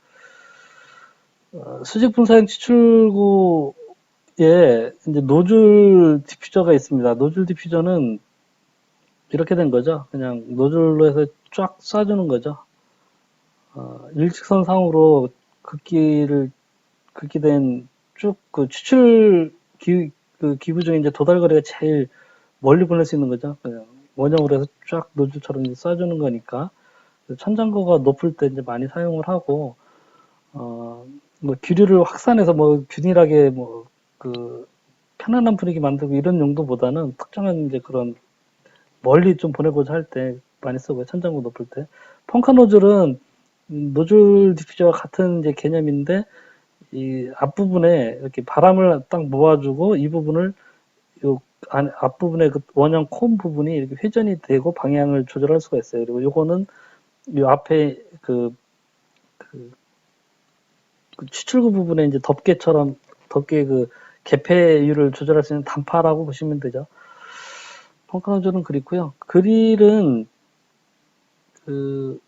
수직 분사형 추출구에 이제 노즐 디퓨저가 있습니다. 노즐 디퓨저는 이렇게 된 거죠. 그냥 노즐로 해서 쫙 쏴주는 거죠. 일직선상으로 긋기된 쭉 그 추출 그 기구 중에 이제 도달거리가 제일 멀리 보낼 수 있는 거죠. 그냥 원형으로 해서 쫙 노즐처럼 이제 쏴주는 거니까 천장고가 높을 때 이제 많이 사용을 하고 뭐 기류를 확산해서 뭐 균일하게 뭐 그 편안한 분위기 만들고 이런 용도보다는 특정한 이제 그런 멀리 좀 보내고자 할 때 많이 쓰고요. 천장고 높을 때. 펑카 노즐은 노즐 디퓨저와 같은 이제 개념인데 이 앞부분에 이렇게 바람을 딱 모아주고 이 부분을 요 앞부분에 그 원형 콘 부분이 이렇게 회전이 되고 방향을 조절할 수가 있어요. 그리고 요거는 요 앞에 그 추출구 부분에 이제 덮개 그 개폐율을 조절할 수 있는 단파라고 보시면 되죠. 펑카 노즐은 그렇고요. 그릴은 그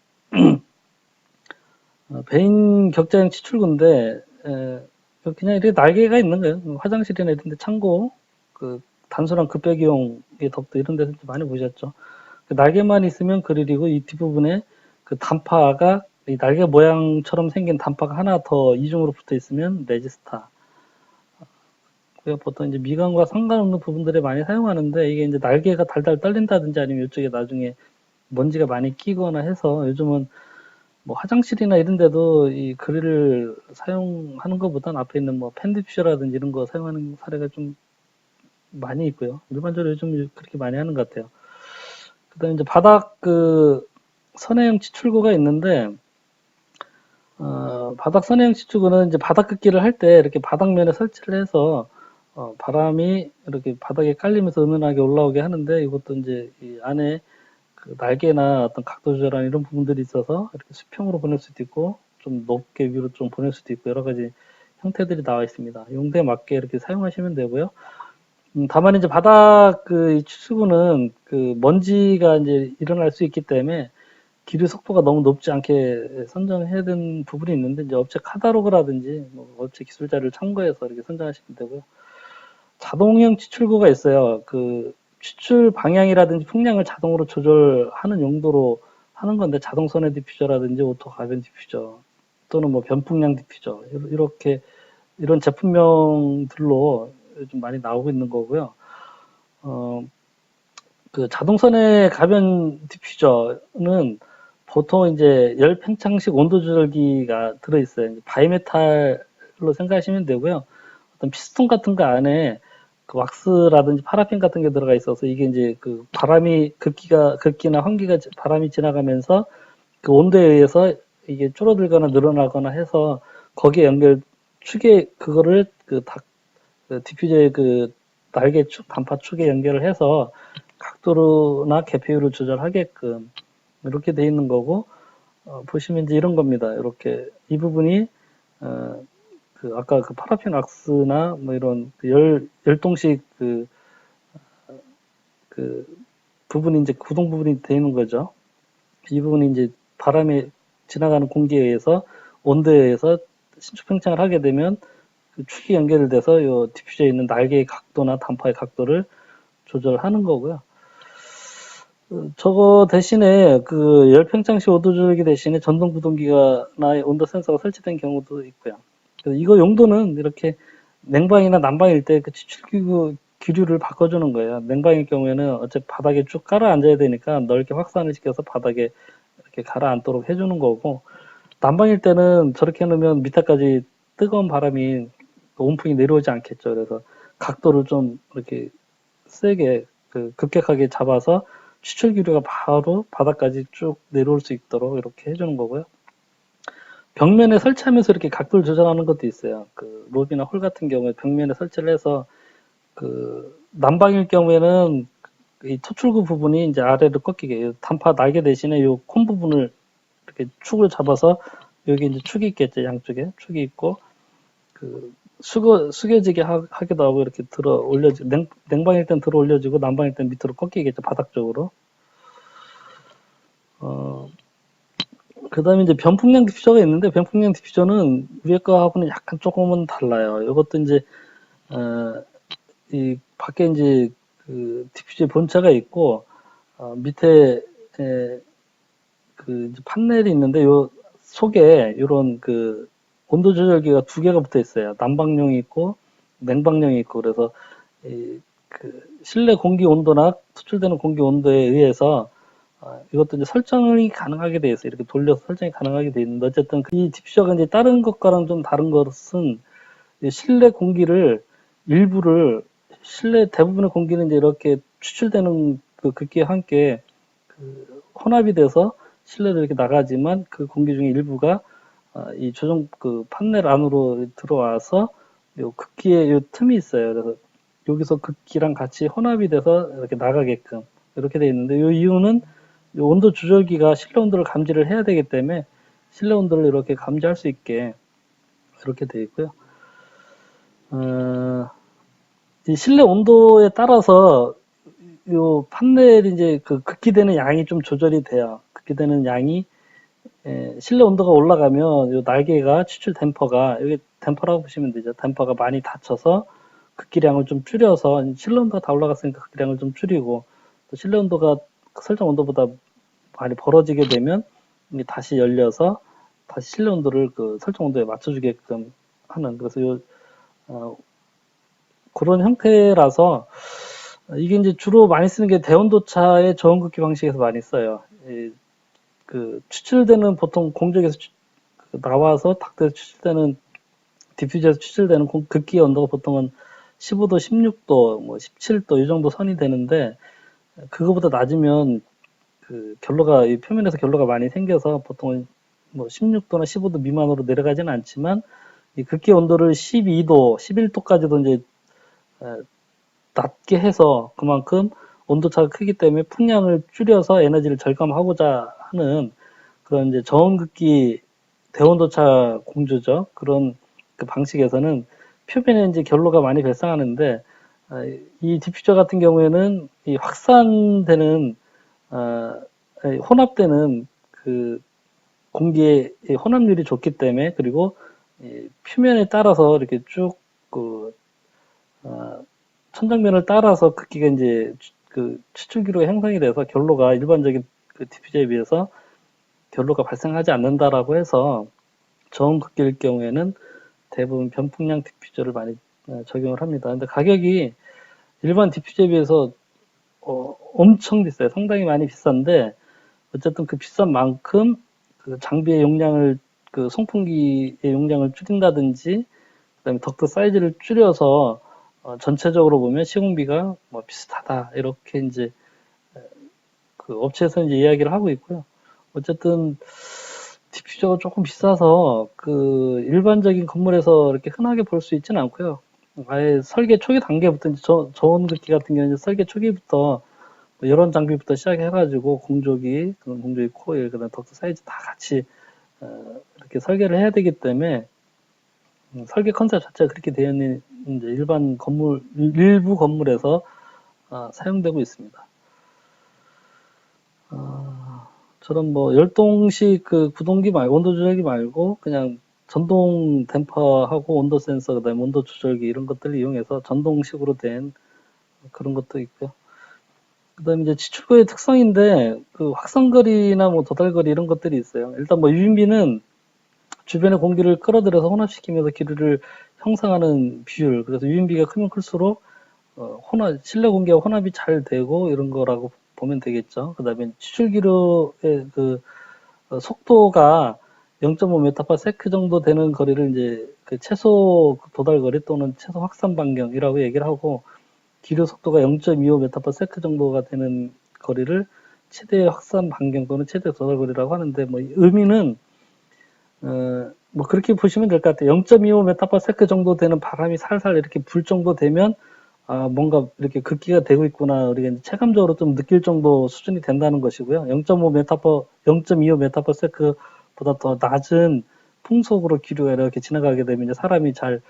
베인 격자형 치출구인데 그냥 이렇게 날개가 있는 거예요. 화장실이나 이런 데 창고 그 단순한 급배기용의 덕도 이런 데서 많이 보셨죠. 그 날개만 있으면 그릴이고 이 뒷부분에 그 단파가 이 날개 모양처럼 생긴 단파가 하나 더 이중으로 붙어 있으면 레지스타. 그리고 보통 이제 미관과 상관없는 부분들에 많이 사용하는데 이게 이제 날개가 달달 떨린다든지 아니면 이쪽에 나중에 먼지가 많이 끼거나 해서 요즘은 뭐 화장실이나 이런 데도 이 그릴을 사용하는 것보다는 앞에 있는 뭐 펜디퓨저라든지 이런 거 사용하는 사례가 좀 많이 있고요. 일반적으로 요즘 그렇게 많이 하는 것 같아요. 그다음에 이제 바닥 그 선회형 치출구가 있는데 바닥 선회형 치출구는 이제 바닥 긋기를 할 때 이렇게 바닥면에 설치를 해서 바람이 이렇게 바닥에 깔리면서 은은하게 올라오게 하는데 이것도 이제 이 안에 그 날개나 어떤 각도 조절한 이런 부분들이 있어서 이렇게 수평으로 보낼 수도 있고 좀 높게 위로 좀 보낼 수도 있고 여러 가지 형태들이 나와 있습니다. 용도에 맞게 이렇게 사용하시면 되고요. 다만 이제 바닥 그 추수구는 그 먼지가 이제 일어날 수 있기 때문에 기류 속도가 너무 높지 않게 선정해야 되는 부분이 있는데 이제 업체 카탈로그라든지 뭐 업체 기술자를 참고해서 이렇게 선정하시면 되고요. 자동형 추출구가 있어요. 그 추출 방향이라든지 풍량을 자동으로 조절하는 용도로 하는 건데 자동 선해 디퓨저라든지 오토 가변 디퓨저 또는 뭐 변풍량 디퓨저 이렇게 이런 제품명들로 요즘 많이 나오고 있는 거고요. 그 자동 선해 가변 디퓨저는 보통 이제 열 팽창식 온도 조절기가 들어 있어요. 바이메탈로 생각하시면 되고요. 어떤 피스톤 같은 거 안에 그 왁스라든지 파라핀 같은 게 들어가 있어서 이게 이제 그 바람이 극기나 환기가 바람이 지나가면서 그 온도에 의해서 이게 줄어들거나 늘어나거나 해서 거기에 축에 그거를 그 디퓨저의 그 날개 축 단파 축에 연결을 해서 각도나 개폐율을 조절하게끔 이렇게 돼 있는 거고 보시면 이제 이런 겁니다. 이렇게 이 부분이 그 아까 그 파라핀 왁스나 뭐 이런 그 열동식 그 부분이 이제 구동 부분이 되는 거죠. 이 부분이 이제 바람에 지나가는 공기에 의해서 온도에 의해서 신축 팽창을 하게 되면 그 축이 연결돼서 이 디퓨저에 있는 날개의 각도나 단파의 각도를 조절하는 거고요. 저거 대신에 그 열팽창식 오도 조절기 대신에 전동 구동기나 온도 센서가 설치된 경우도 있고요. 그래서 이거 용도는 이렇게 냉방이나 난방일 때 그 추출기구 기류를 바꿔주는 거예요. 냉방일 경우에는 어차피 바닥에 쭉 깔아 앉아야 되니까 넓게 확산을 시켜서 바닥에 이렇게 가라앉도록 해주는 거고, 난방일 때는 저렇게 해놓으면 밑에까지 뜨거운 바람이 온풍이 내려오지 않겠죠. 그래서 각도를 좀 이렇게 세게 급격하게 잡아서 추출 기류가 바로 바닥까지 쭉 내려올 수 있도록 이렇게 해주는 거고요. 벽면에 설치하면서 이렇게 각도를 조절하는 것도 있어요. 그 로비나 홀 같은 경우에 벽면에 설치를 해서 난방일 경우에는 이 토출구 부분이 이제 아래로 꺾이게 단파 날개 대신에 요 콘 부분을 이렇게 축을 잡아서 여기 이제 축이 있겠죠. 양쪽에 축이 있고 숙여지게 하기도 하고 이렇게 들어 올려지 냉방일 땐 들어 올려지고 난방일 땐 밑으로 꺾이겠죠. 바닥 쪽으로. 그 다음에 이제 변풍량 디퓨저가 있는데, 변풍량 디퓨저는 위에 거하고는 약간 조금은 달라요. 이것도 이제, 이 밖에 이제 디퓨저 본체가 있고, 밑에, 이제 판넬이 있는데, 요 속에 요런 온도 조절기가 두 개가 붙어 있어요. 난방용이 있고, 냉방용이 있고, 그래서 실내 공기 온도나 투출되는 공기 온도에 의해서 이것도 이제 설정이 가능하게 돼 있어요. 이렇게 돌려서 설정이 가능하게 돼 있는데, 어쨌든 이 디퓨저가 이제 다른 것과는 좀 다른 것은 실내 공기를 일부를 실내 대부분의 공기는 이제 이렇게 추출되는 극기와 함께 혼합이 돼서 실내로 이렇게 나가지만 그 공기 중에 일부가 이 조정 판넬 안으로 들어와서 요 극기에 요 틈이 있어요. 그래서 여기서 극기랑 같이 혼합이 돼서 이렇게 나가게끔 이렇게 돼 있는데, 요 이유는 요 온도 조절기가 실내 온도를 감지를 해야 되기 때문에 실내 온도를 이렇게 감지할 수 있게 이렇게 돼 있고요. 이 실내 온도에 따라서 요 판넬이 이제 극기되는 양이 좀 조절이 돼요. 극기되는 양이 실내 온도가 올라가면 요 날개가 추출 댐퍼가, 여기 댐퍼라고 보시면 되죠. 댐퍼가 많이 닫혀서 극기량을 좀 줄여서, 실내 온도가 다 올라갔으니까 극기량을 좀 줄이고, 또 실내 온도가 설정 온도보다 많이 벌어지게 되면 다시 열려서 다시 실내 온도를 설정 온도에 맞춰주게끔 하는, 그래서 그런 형태라서 이게 이제 주로 많이 쓰는 게 대온도차의 저온극기 방식에서 많이 써요. 추출되는 보통 공적에서 나와서 닭대에서 추출되는 디퓨저에서 추출되는 극기 온도가 보통은 15도, 16도, 뭐 17도 이 정도 선이 되는데, 그거보다 낮으면 결로가 이 표면에서 결로가 많이 생겨서 보통은 뭐 16도나 15도 미만으로 내려가지는 않지만, 이 극기 온도를 12도, 11도까지도 이제 낮게 해서 그만큼 온도차가 크기 때문에 풍량을 줄여서 에너지를 절감하고자 하는 그런 이제 저온극기 대온도차 공조죠. 그런 방식에서는 표면에 이제 결로가 많이 발생하는데, 이 디퓨저 같은 경우에는 이 확산되는 혼합되는 공기의 혼합률이 좋기 때문에, 그리고 표면에 따라서 이렇게 쭉 천장면을 따라서 극기가 이제 추출기로 형성이 돼서 결로가 일반적인 디퓨저에 비해서 결로가 발생하지 않는다라고 해서 저온극기일 경우에는 대부분 변풍량 디퓨저를 많이 적용을 합니다. 근데 가격이 일반 디퓨저에 비해서 엄청 비싸요. 상당히 많이 비싼데, 어쨌든 그 비싼 만큼 장비의 용량을 송풍기의 용량을 줄인다든지, 그다음에 덕트 사이즈를 줄여서 전체적으로 보면 시공비가 뭐 비슷하다 이렇게 이제 업체에서 이제 이야기를 하고 있고요. 어쨌든 디퓨저가 조금 비싸서 일반적인 건물에서 이렇게 흔하게 볼 수 있지는 않고요. 아예 설계 초기 단계부터 이제 저온극기 같은 경우는 설계 초기부터 이런 장비부터 시작해가지고 공조기, 코일, 그다음 덕트 사이즈 다 같이 이렇게 설계를 해야 되기 때문에 설계 컨셉 자체가 그렇게 되어 있는 이제 일반 건물 일부 건물에서 사용되고 있습니다. 저런 뭐 열동식 구동기 말고 온도 조절기 말고 그냥 전동 댐퍼하고 온도 센서, 그다음에 온도 조절기 이런 것들을 이용해서 전동식으로 된 그런 것도 있고요. 그다음에 이제 추출구의 특성인데 확산거리나 뭐 도달거리 이런 것들이 있어요. 일단 뭐 유인비는 주변의 공기를 끌어들여서 혼합시키면서 기류를 형성하는 비율. 그래서 유인비가 크면 클수록 실내 공기와 혼합이 잘 되고 이런 거라고 보면 되겠죠. 그다음에 추출기류의 속도가 0.5mps 정도 되는 거리를 이제 그 최소 도달 거리 또는 최소 확산 반경이라고 얘기를 하고, 기류 속도가 0.25mps 정도가 되는 거리를 최대 확산 반경 또는 최대 도달 거리라고 하는데, 뭐 의미는 뭐 그렇게 보시면 될 것 같아요. 0.25mps 정도 되는 바람이 살살 이렇게 불 정도 되면 뭔가 이렇게 극기가 되고 있구나, 우리가 이제 체감적으로 좀 느낄 정도 수준이 된다는 것이고요. 0.25mps보다 더 낮은 풍속으로 기류가 이렇게 지나가게 되면 이제 사람이 잘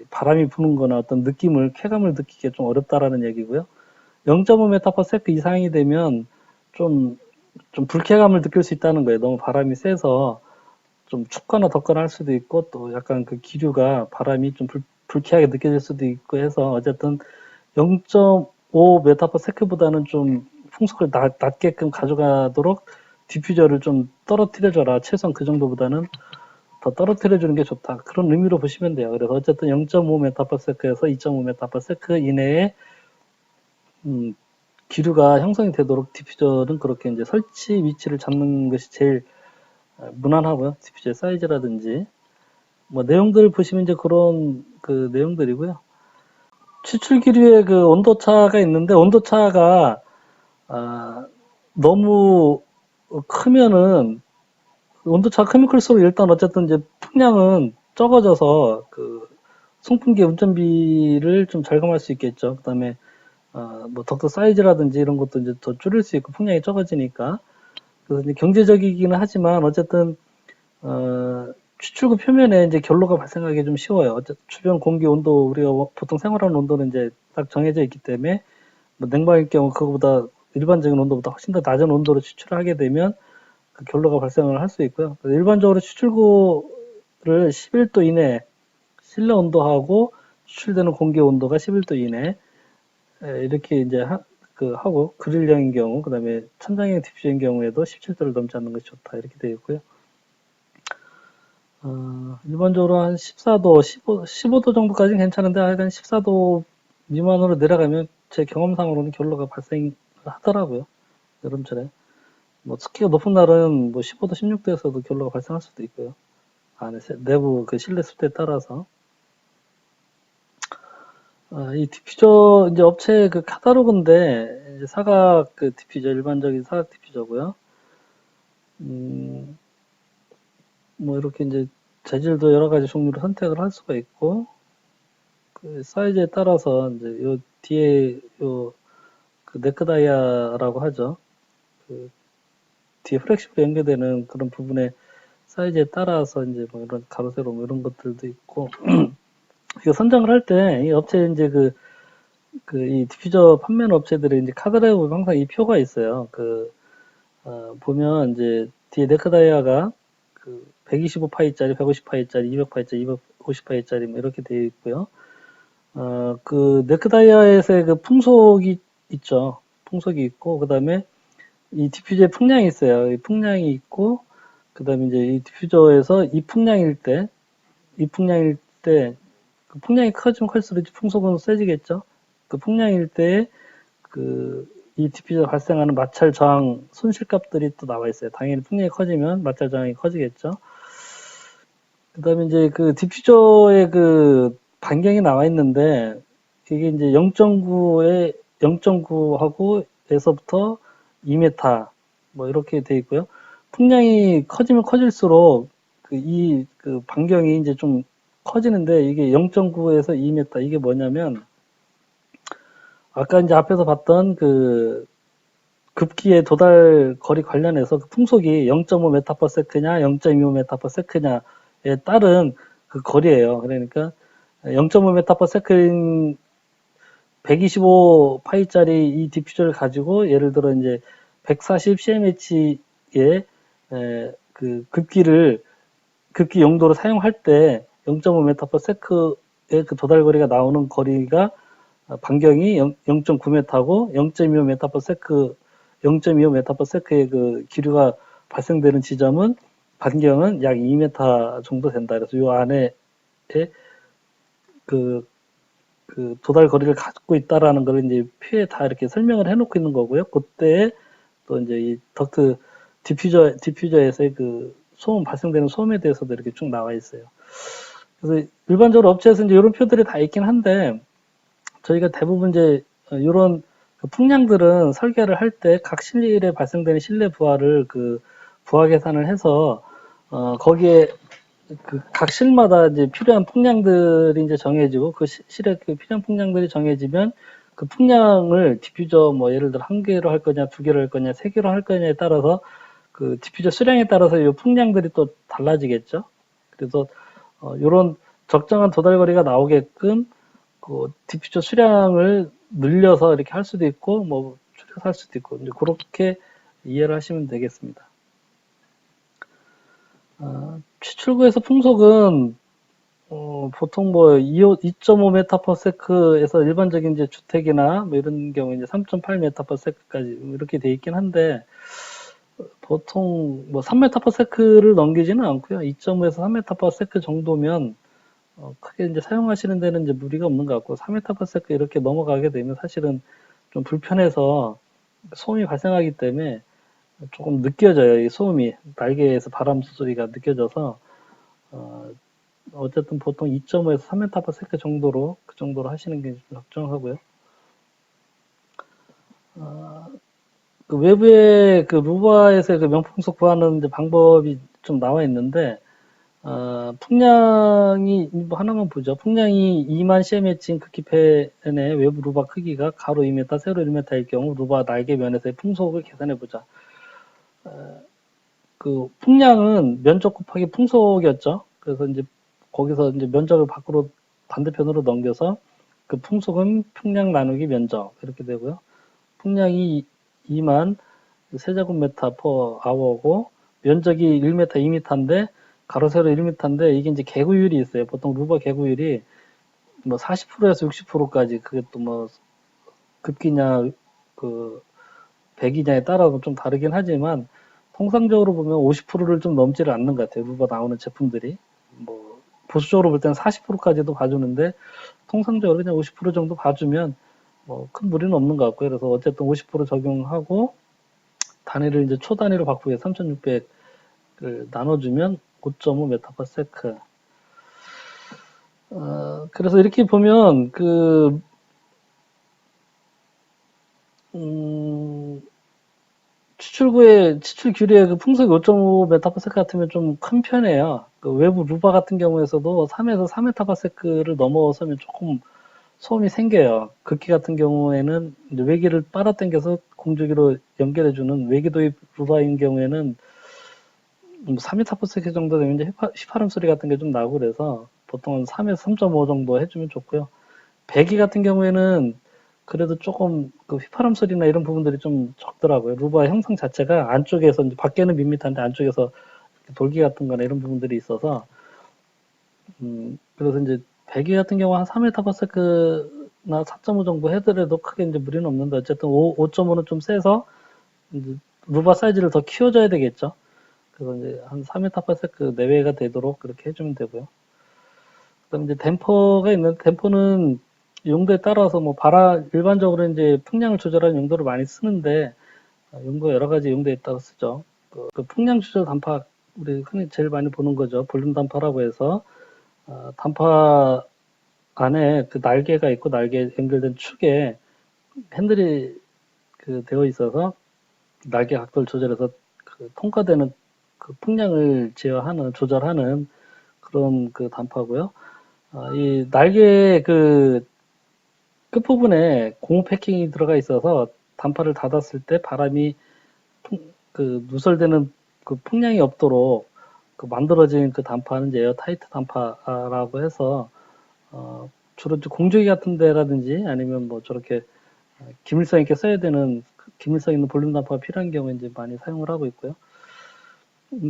바람이 부는 거나 어떤 쾌감을 느끼기 좀 어렵다라는 얘기고요. 0.5mps 이상이 되면 좀 불쾌감을 느낄 수 있다는 거예요. 너무 바람이 세서 좀 춥거나 덥거나 할 수도 있고, 또 약간 그 기류가 바람이 좀 불쾌하게 느껴질 수도 있고 해서, 어쨌든 0.5mps보다는 좀 풍속을 낮게끔 가져가도록 디퓨저를 좀 떨어뜨려줘라. 최소한 그 정도보다는 더 떨어뜨려주는 게 좋다. 그런 의미로 보시면 돼요. 그래서 어쨌든 0.5mps에서 2.5mps 이내에 기류가 형성이 되도록 디퓨저는 그렇게 이제 설치 위치를 잡는 것이 제일 무난하고요. 디퓨저의 사이즈라든지 뭐 내용들 보시면 이제 그런 그 내용들이고요. 추출 기류의 그 온도차가 있는데, 온도차가 너무 크면은, 온도차가 크면 클수록 일단 어쨌든 이제 풍량은 적어져서 그 송풍기 운전비를 좀 절감할 수 있겠죠. 그다음에 뭐 덕터 사이즈라든지 이런 것도 이제 더 줄일 수 있고 풍량이 적어지니까. 그래서 이제 경제적이기는 하지만 어쨌든 추출구 표면에 이제 결로가 발생하기 좀 쉬워요. 어쨌든 주변 공기 온도, 우리가 보통 생활하는 온도는 이제 딱 정해져 있기 때문에, 뭐 냉방일 경우 그거보다 일반적인 온도보다 훨씬 더 낮은 온도로 추출을 하게 되면 그 결로가 발생을 할 수 있고요. 일반적으로 추출구를 11도 이내, 실내 온도하고 추출되는 공기 온도가 11도 이내, 이렇게 이제 하고, 그릴형인 경우, 그 다음에 천장형 디퓨저인 경우에도 17도를 넘지 않는 것이 좋다, 이렇게 되어 있고요. 일반적으로 한 14도, 15도 정도까지는 괜찮은데, 하여간 14도 미만으로 내려가면 제 경험상으로는 결로가 발생하더라고요. 여름철에. 뭐 습기가 높은 날은 뭐 15도, 16도에서도 결로가 발생할 수도 있고요. 안에 내부 그 실내 습도에 따라서. 이 디퓨저 이제 업체 그 카탈로그인데, 이제 사각 그 디퓨저, 일반적인 사각 디퓨저고요. 뭐 이렇게 이제 재질도 여러 가지 종류로 선택을 할 수가 있고, 그 사이즈에 따라서 이제 요 뒤에 그 네크 다이아라고 하죠. 그 뒤에 플렉시블 연결되는 그런 부분의 사이즈에 따라서 이제 뭐 이런 가로 세로 뭐 이런 것들도 있고, 이거 선정을 할 때 이 업체 이제 이 디퓨저 판매하는 업체들이 이제 카드라에 보면 항상 이 표가 있어요. 보면 이제 뒤에 네크 다이아가 그 125파이짜리, 150파이짜리, 200파이짜리, 250파이짜리 뭐 이렇게 되어 있고요. 그 네크 다이아에서의 그 풍속이 있죠. 풍속이 있고, 그 다음에 이 디퓨저에 풍량이 있어요. 이 풍량이 있고, 그 다음에 이제 이 디퓨저에서 이 풍량일 때, 그 풍량이 커지면 클수록 풍속은 세지겠죠. 그 풍량일 때, 이 디퓨저 발생하는 마찰 저항 손실값들이 또 나와 있어요. 당연히 풍량이 커지면 마찰 저항이 커지겠죠. 그 다음에 이제 그 디퓨저의 그 반경이 나와 있는데, 이게 이제 0.9하고 에서부터 2m 뭐 이렇게 돼 있고요. 풍량이 커지면 커질수록 그 반경이 이제 좀 커지는데, 이게 0.9에서 2m, 이게 뭐냐면 아까 이제 앞에서 봤던 그 급기의 도달 거리 관련해서 그 풍속이 0.5mps냐 0.25mps냐에 따른 그 거리예요. 그러니까 0.5mps인 125파이짜리 이 디퓨저를 가지고 예를 들어 이제 140 cmH의 그 급기 용도로 사용할 때 0.5mps의 그 도달 거리가 나오는 거리가 반경이 0.9m고 0.25mps의 그 기류가 발생되는 지점은 반경은 약 2m 정도 된다. 그래서 이 안에 그 도달 거리를 갖고 있다라는 걸 이제 표에 다 이렇게 설명을 해놓고 있는 거고요. 그때 또 이제 이 덕트 디퓨저에서의 그 소음, 발생되는 소음에 대해서도 이렇게 쭉 나와 있어요. 그래서 일반적으로 업체에서 이제 이런 표들이 다 있긴 한데, 저희가 대부분 이제 이런 그 풍량들은 설계를 할 때 각 실일에 발생되는 실내 부하를 그 부하 계산을 해서 거기에 그 각 실마다 이제 필요한 풍량들이 이제 정해지고 그 실에 그 필요한 풍량들이 정해지면 그 풍량을 디퓨저 뭐 예를 들어 한 개로 할 거냐, 두 개로 할 거냐, 세 개로 할 거냐에 따라서 그 디퓨저 수량에 따라서 이 풍량들이 또 달라지겠죠. 그래서 이런 적정한 도달거리가 나오게끔 그 디퓨저 수량을 늘려서 이렇게 할 수도 있고 뭐 줄여서 할 수도 있고 이제 그렇게 이해를 하시면 되겠습니다. 추출구에서 풍속은 보통 뭐 2.5 메타퍼세크에서 일반적인 이제 주택이나 뭐 이런 경우 이제 3.8 메타퍼세크까지 이렇게 돼 있긴 한데 보통 뭐 3 메타퍼세크를 넘기지는 않고요. 2.5에서 3 메타퍼세크 정도면 크게 이제 사용하시는 데는 이제 무리가 없는 것 같고 3 메타퍼세크 이렇게 넘어가게 되면 사실은 좀 불편해서 소음이 발생하기 때문에 조금 느껴져요. 이 소음이 날개에서 바람 소리가 느껴져서 어쨌든 보통 2.5에서 3m/s 정도로 그 정도로 하시는 게 좀 적정하고요. 그 외부에 그 루바에서 그 명풍속 구하는 이제 방법이 좀 나와 있는데 풍량이 뭐 하나만 보죠. 풍량이 2만 cm인 크기펜의 외부 루바 크기가 가로 2m, 세로 1m일 경우 루바 날개 면에서의 풍속을 계산해 보자. 그 풍량은 면적 곱하기 풍속이었죠. 그래서 이제 거기서 이제 면적을 밖으로 반대편으로 넘겨서 그 풍속은 풍량 나누기 면적 이렇게 되고요. 풍량이 2만 세제곱미터 per hour고 면적이 1m, 2m인데 가로 세로 1m인데 이게 이제 개구율이 있어요. 보통 루버 개구율이 뭐 40%에서 60%까지 그게 또 뭐 급기냐 그 100이냐에 따라서 좀 다르긴 하지만 통상적으로 보면 50%를 좀 넘지를 않는 것 같아요. 루버 나오는 제품들이. 뭐 보수적으로 볼 때는 40%까지도 봐주는데 통상적으로 그냥 50% 정도 봐주면 뭐 큰 무리는 없는 것 같고요. 그래서 어쨌든 50% 적용하고 단위를 이제 초 단위로 바꾸게 3600을 나눠주면 5.5 메타퍼세크. 그래서 이렇게 보면 그 추출구의 추출 규례의 그 풍속이 5.5 메타파세크 같으면 좀 큰 편이에요. 그 외부 루바 같은 경우에서도 3에서 4 메타파세크를 넘어서면 조금 소음이 생겨요. 극기 같은 경우에는 이제 외기를 빨아당겨서 공조기로 연결해주는 외기도입 루바인 경우에는 4 메타파세크 정도 되면 이제 휘파람 소리 같은 게 좀 나고 그래서 보통은 3에서 3.5 정도 해주면 좋고요. 배기 같은 경우에는 그래도 조금 그 휘파람 소리나 이런 부분들이 좀 적더라고요. 루바 형성 자체가 안쪽에서 이제 밖에는 밋밋한데 안쪽에서 돌기 같은 거나 이런 부분들이 있어서 그래서 이제 배기 같은 경우 한 3m/s나 4.5 정도 해더라도 크게 이제 무리는 없는데 어쨌든 5.5는 좀 세서 이제 루바 사이즈를 더 키워줘야 되겠죠. 그래서 이제 한 3m/s 내외가 되도록 그렇게 해주면 되고요. 그다음 이제 댐퍼가 있는 댐퍼는 용도에 따라서 뭐 일반적으로 이제 풍량을 조절하는 용도를 많이 쓰는데 용도 여러 가지 용도에 따라 쓰죠. 그 풍량 조절 단파 우리 흔히 제일 많이 보는 거죠. 볼륨 단파라고 해서 단파 안에 그 날개가 있고 날개 연결된 축에 핸들이 그 되어 있어서 날개 각도를 조절해서 그 통과되는 그 풍량을 제어하는 조절하는 그런 그 단파고요. 이 날개 그 끝부분에 고무 패킹이 들어가 있어서 단파를 닫았을 때 바람이 그 누설되는 그 풍량이 없도록 그 만들어진 그 단파는 이제 에어타이트 단파라고 해서 주로 공조기 같은 데라든지 아니면 뭐 저렇게 기밀성 있게 써야 되는 기밀성 있는 볼륨 단파가 필요한 경우에 이제 많이 사용을 하고 있고요.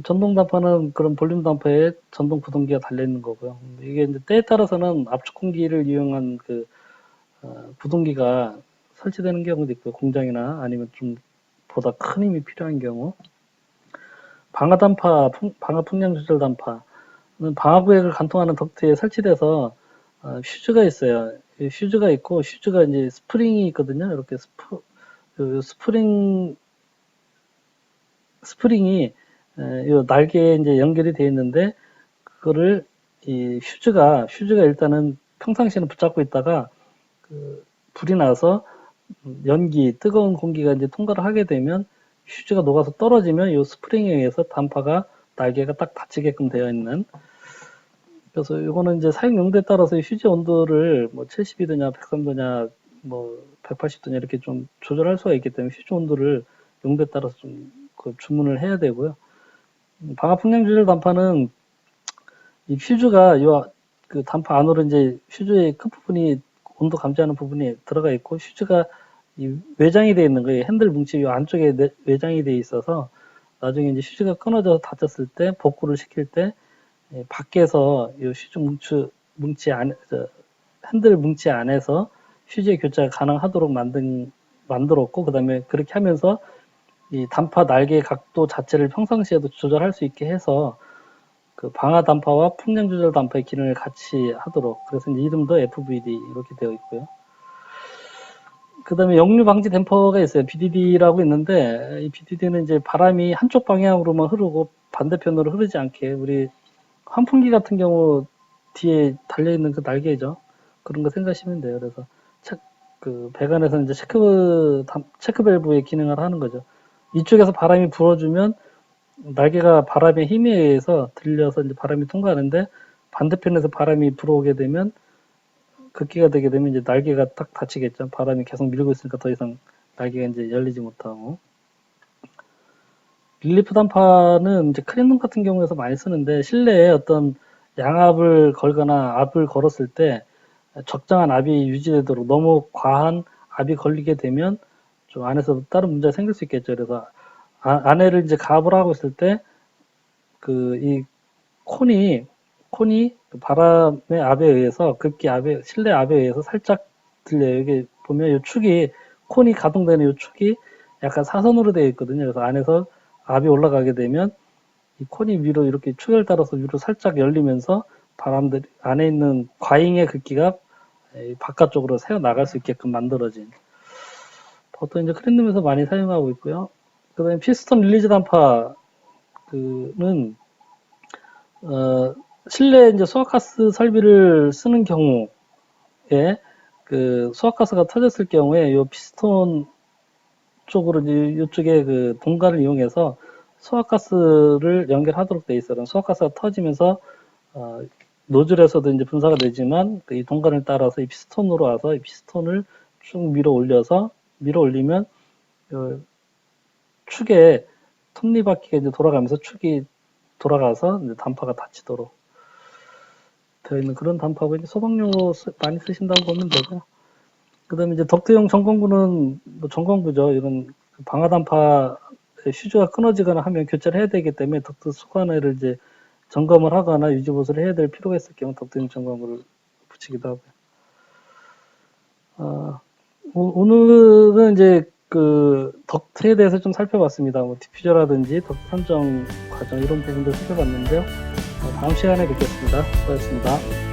전동 단파는 그런 볼륨 단파에 전동 구동기가 달려 있는 거고요. 이게 이제 때에 따라서는 압축 공기를 이용한 그 구동기가 설치되는 경우도 있고요. 공장이나 아니면 좀 보다 큰 힘이 필요한 경우. 방화 풍량 조절 단파는 방화 구획을 관통하는 덕트에 설치돼서 슈즈가 있어요. 슈즈가 있고 슈즈가 이제 스프링이 있거든요. 이렇게 스프링 스프링이 요 날개에 이제 연결이 되어 있는데 그거를 이 퓨즈가 일단은 평상시에는 붙잡고 있다가 그 불이 나서 연기, 뜨거운 공기가 이제 통과를 하게 되면 퓨즈가 녹아서 떨어지면 이 스프링에 의해서 단파가 날개가 딱 닫히게끔 되어 있는. 그래서 이거는 이제 사용 용도에 따라서 휴지 온도를 뭐 72도냐, 103도냐, 뭐 180도냐 이렇게 좀 조절할 수가 있기 때문에 휴지 온도를 용도에 따라서 좀 그 주문을 해야 되고요. 방화 풍량 조절 단파는 이 퓨즈가 그 단파 안으로 이제 퓨즈의 끝부분이 온도 감지하는 부분이 들어가 있고 퓨즈가 이 외장이 되어 있는 거예요. 핸들 뭉치 이 안쪽에 외장이 되어 있어서 나중에 이제 퓨즈가 끊어져서 닫혔을 때 복구를 시킬 때 밖에서 이 퓨즈 뭉치 안에 핸들 뭉치 안에서 퓨즈의 교체가 가능하도록 만들었고 그다음에 그렇게 하면서 이 단파 날개 각도 자체를 평상시에도 조절할 수 있게 해서 그 방화 단파와 풍량 조절 단파의 기능을 같이 하도록 그래서 이제 이름도 FVD 이렇게 되어 있고요. 그 다음에 역류 방지 댐퍼가 있어요. BDD라고 있는데 이 BDD는 이제 바람이 한쪽 방향으로만 흐르고 반대편으로 흐르지 않게 우리 환풍기 같은 경우 뒤에 달려있는 그 날개죠. 그런 거 생각하시면 돼요. 그래서 그 배관에서 이제 체크 밸브의 기능을 하는 거죠. 이쪽에서 바람이 불어주면 날개가 바람의 힘에 의해서 들려서 이제 바람이 통과하는데 반대편에서 바람이 불어오게 되면 급기가 되게 되면 이제 날개가 딱 닫히겠죠. 바람이 계속 밀고 있으니까 더 이상 날개가 이제 열리지 못하고. 릴리프 단파는 이제 클린룸 같은 경우에서 많이 쓰는데 실내에 어떤 양압을 걸거나 압을 걸었을 때 적정한 압이 유지되도록 너무 과한 압이 걸리게 되면 좀 안에서 다른 문제가 생길 수 있겠죠. 그래서 안에를 이제 가압을 하고 있을 때 그 이 콘이 바람의 압에 의해서 실내 압에 의해서 살짝 들려요. 여기 보면 이 축이 콘이 가동되는 이 축이 약간 사선으로 되어 있거든요. 그래서 안에서 압이 올라가게 되면 이 콘이 위로 이렇게 축을 따라서 위로 살짝 열리면서 바람들이 안에 있는 과잉의 급기가 바깥쪽으로 새어 나갈 수 있게끔 만들어진 보통 이제 클린룸에서 많이 사용하고 있고요. 그다음에 피스톤 릴리즈 단파는 실내 이제 수압가스 설비를 쓰는 경우에 그 수압가스가 터졌을 경우에 이 피스톤 쪽으로 이쪽에 그 동관을 이용해서 수압가스를 연결하도록 돼 있어요. 수압가스가 터지면서 노즐에서도 이제 분사가 되지만 이 동관을 따라서 이 피스톤으로 와서 이 피스톤을 쭉 밀어 올리면 그 축에 톱니바퀴가 이제 돌아가면서 축이 돌아가서 이제 단파가 닫히도록 되어 있는 그런 단파고 이제 소방용으로 많이 쓰신다고 보면 되고 그다음에 이제 덕트용 전건구는 뭐 전건구죠. 이런 방화 단파 휴즈가 끊어지거나 하면 교체를 해야 되기 때문에 덕트 수관회를 이제 점검을 하거나 유지 보수를 해야 될 필요가 있을 경우 덕트용 전건구를 붙이기도 하고요. 오늘은 이제 그 덕트에 대해서 좀 살펴봤습니다. 뭐 디퓨저라든지 덕트 선정 과정 이런 부분들 살펴봤는데요. 다음 시간에 뵙겠습니다. 수고하셨습니다.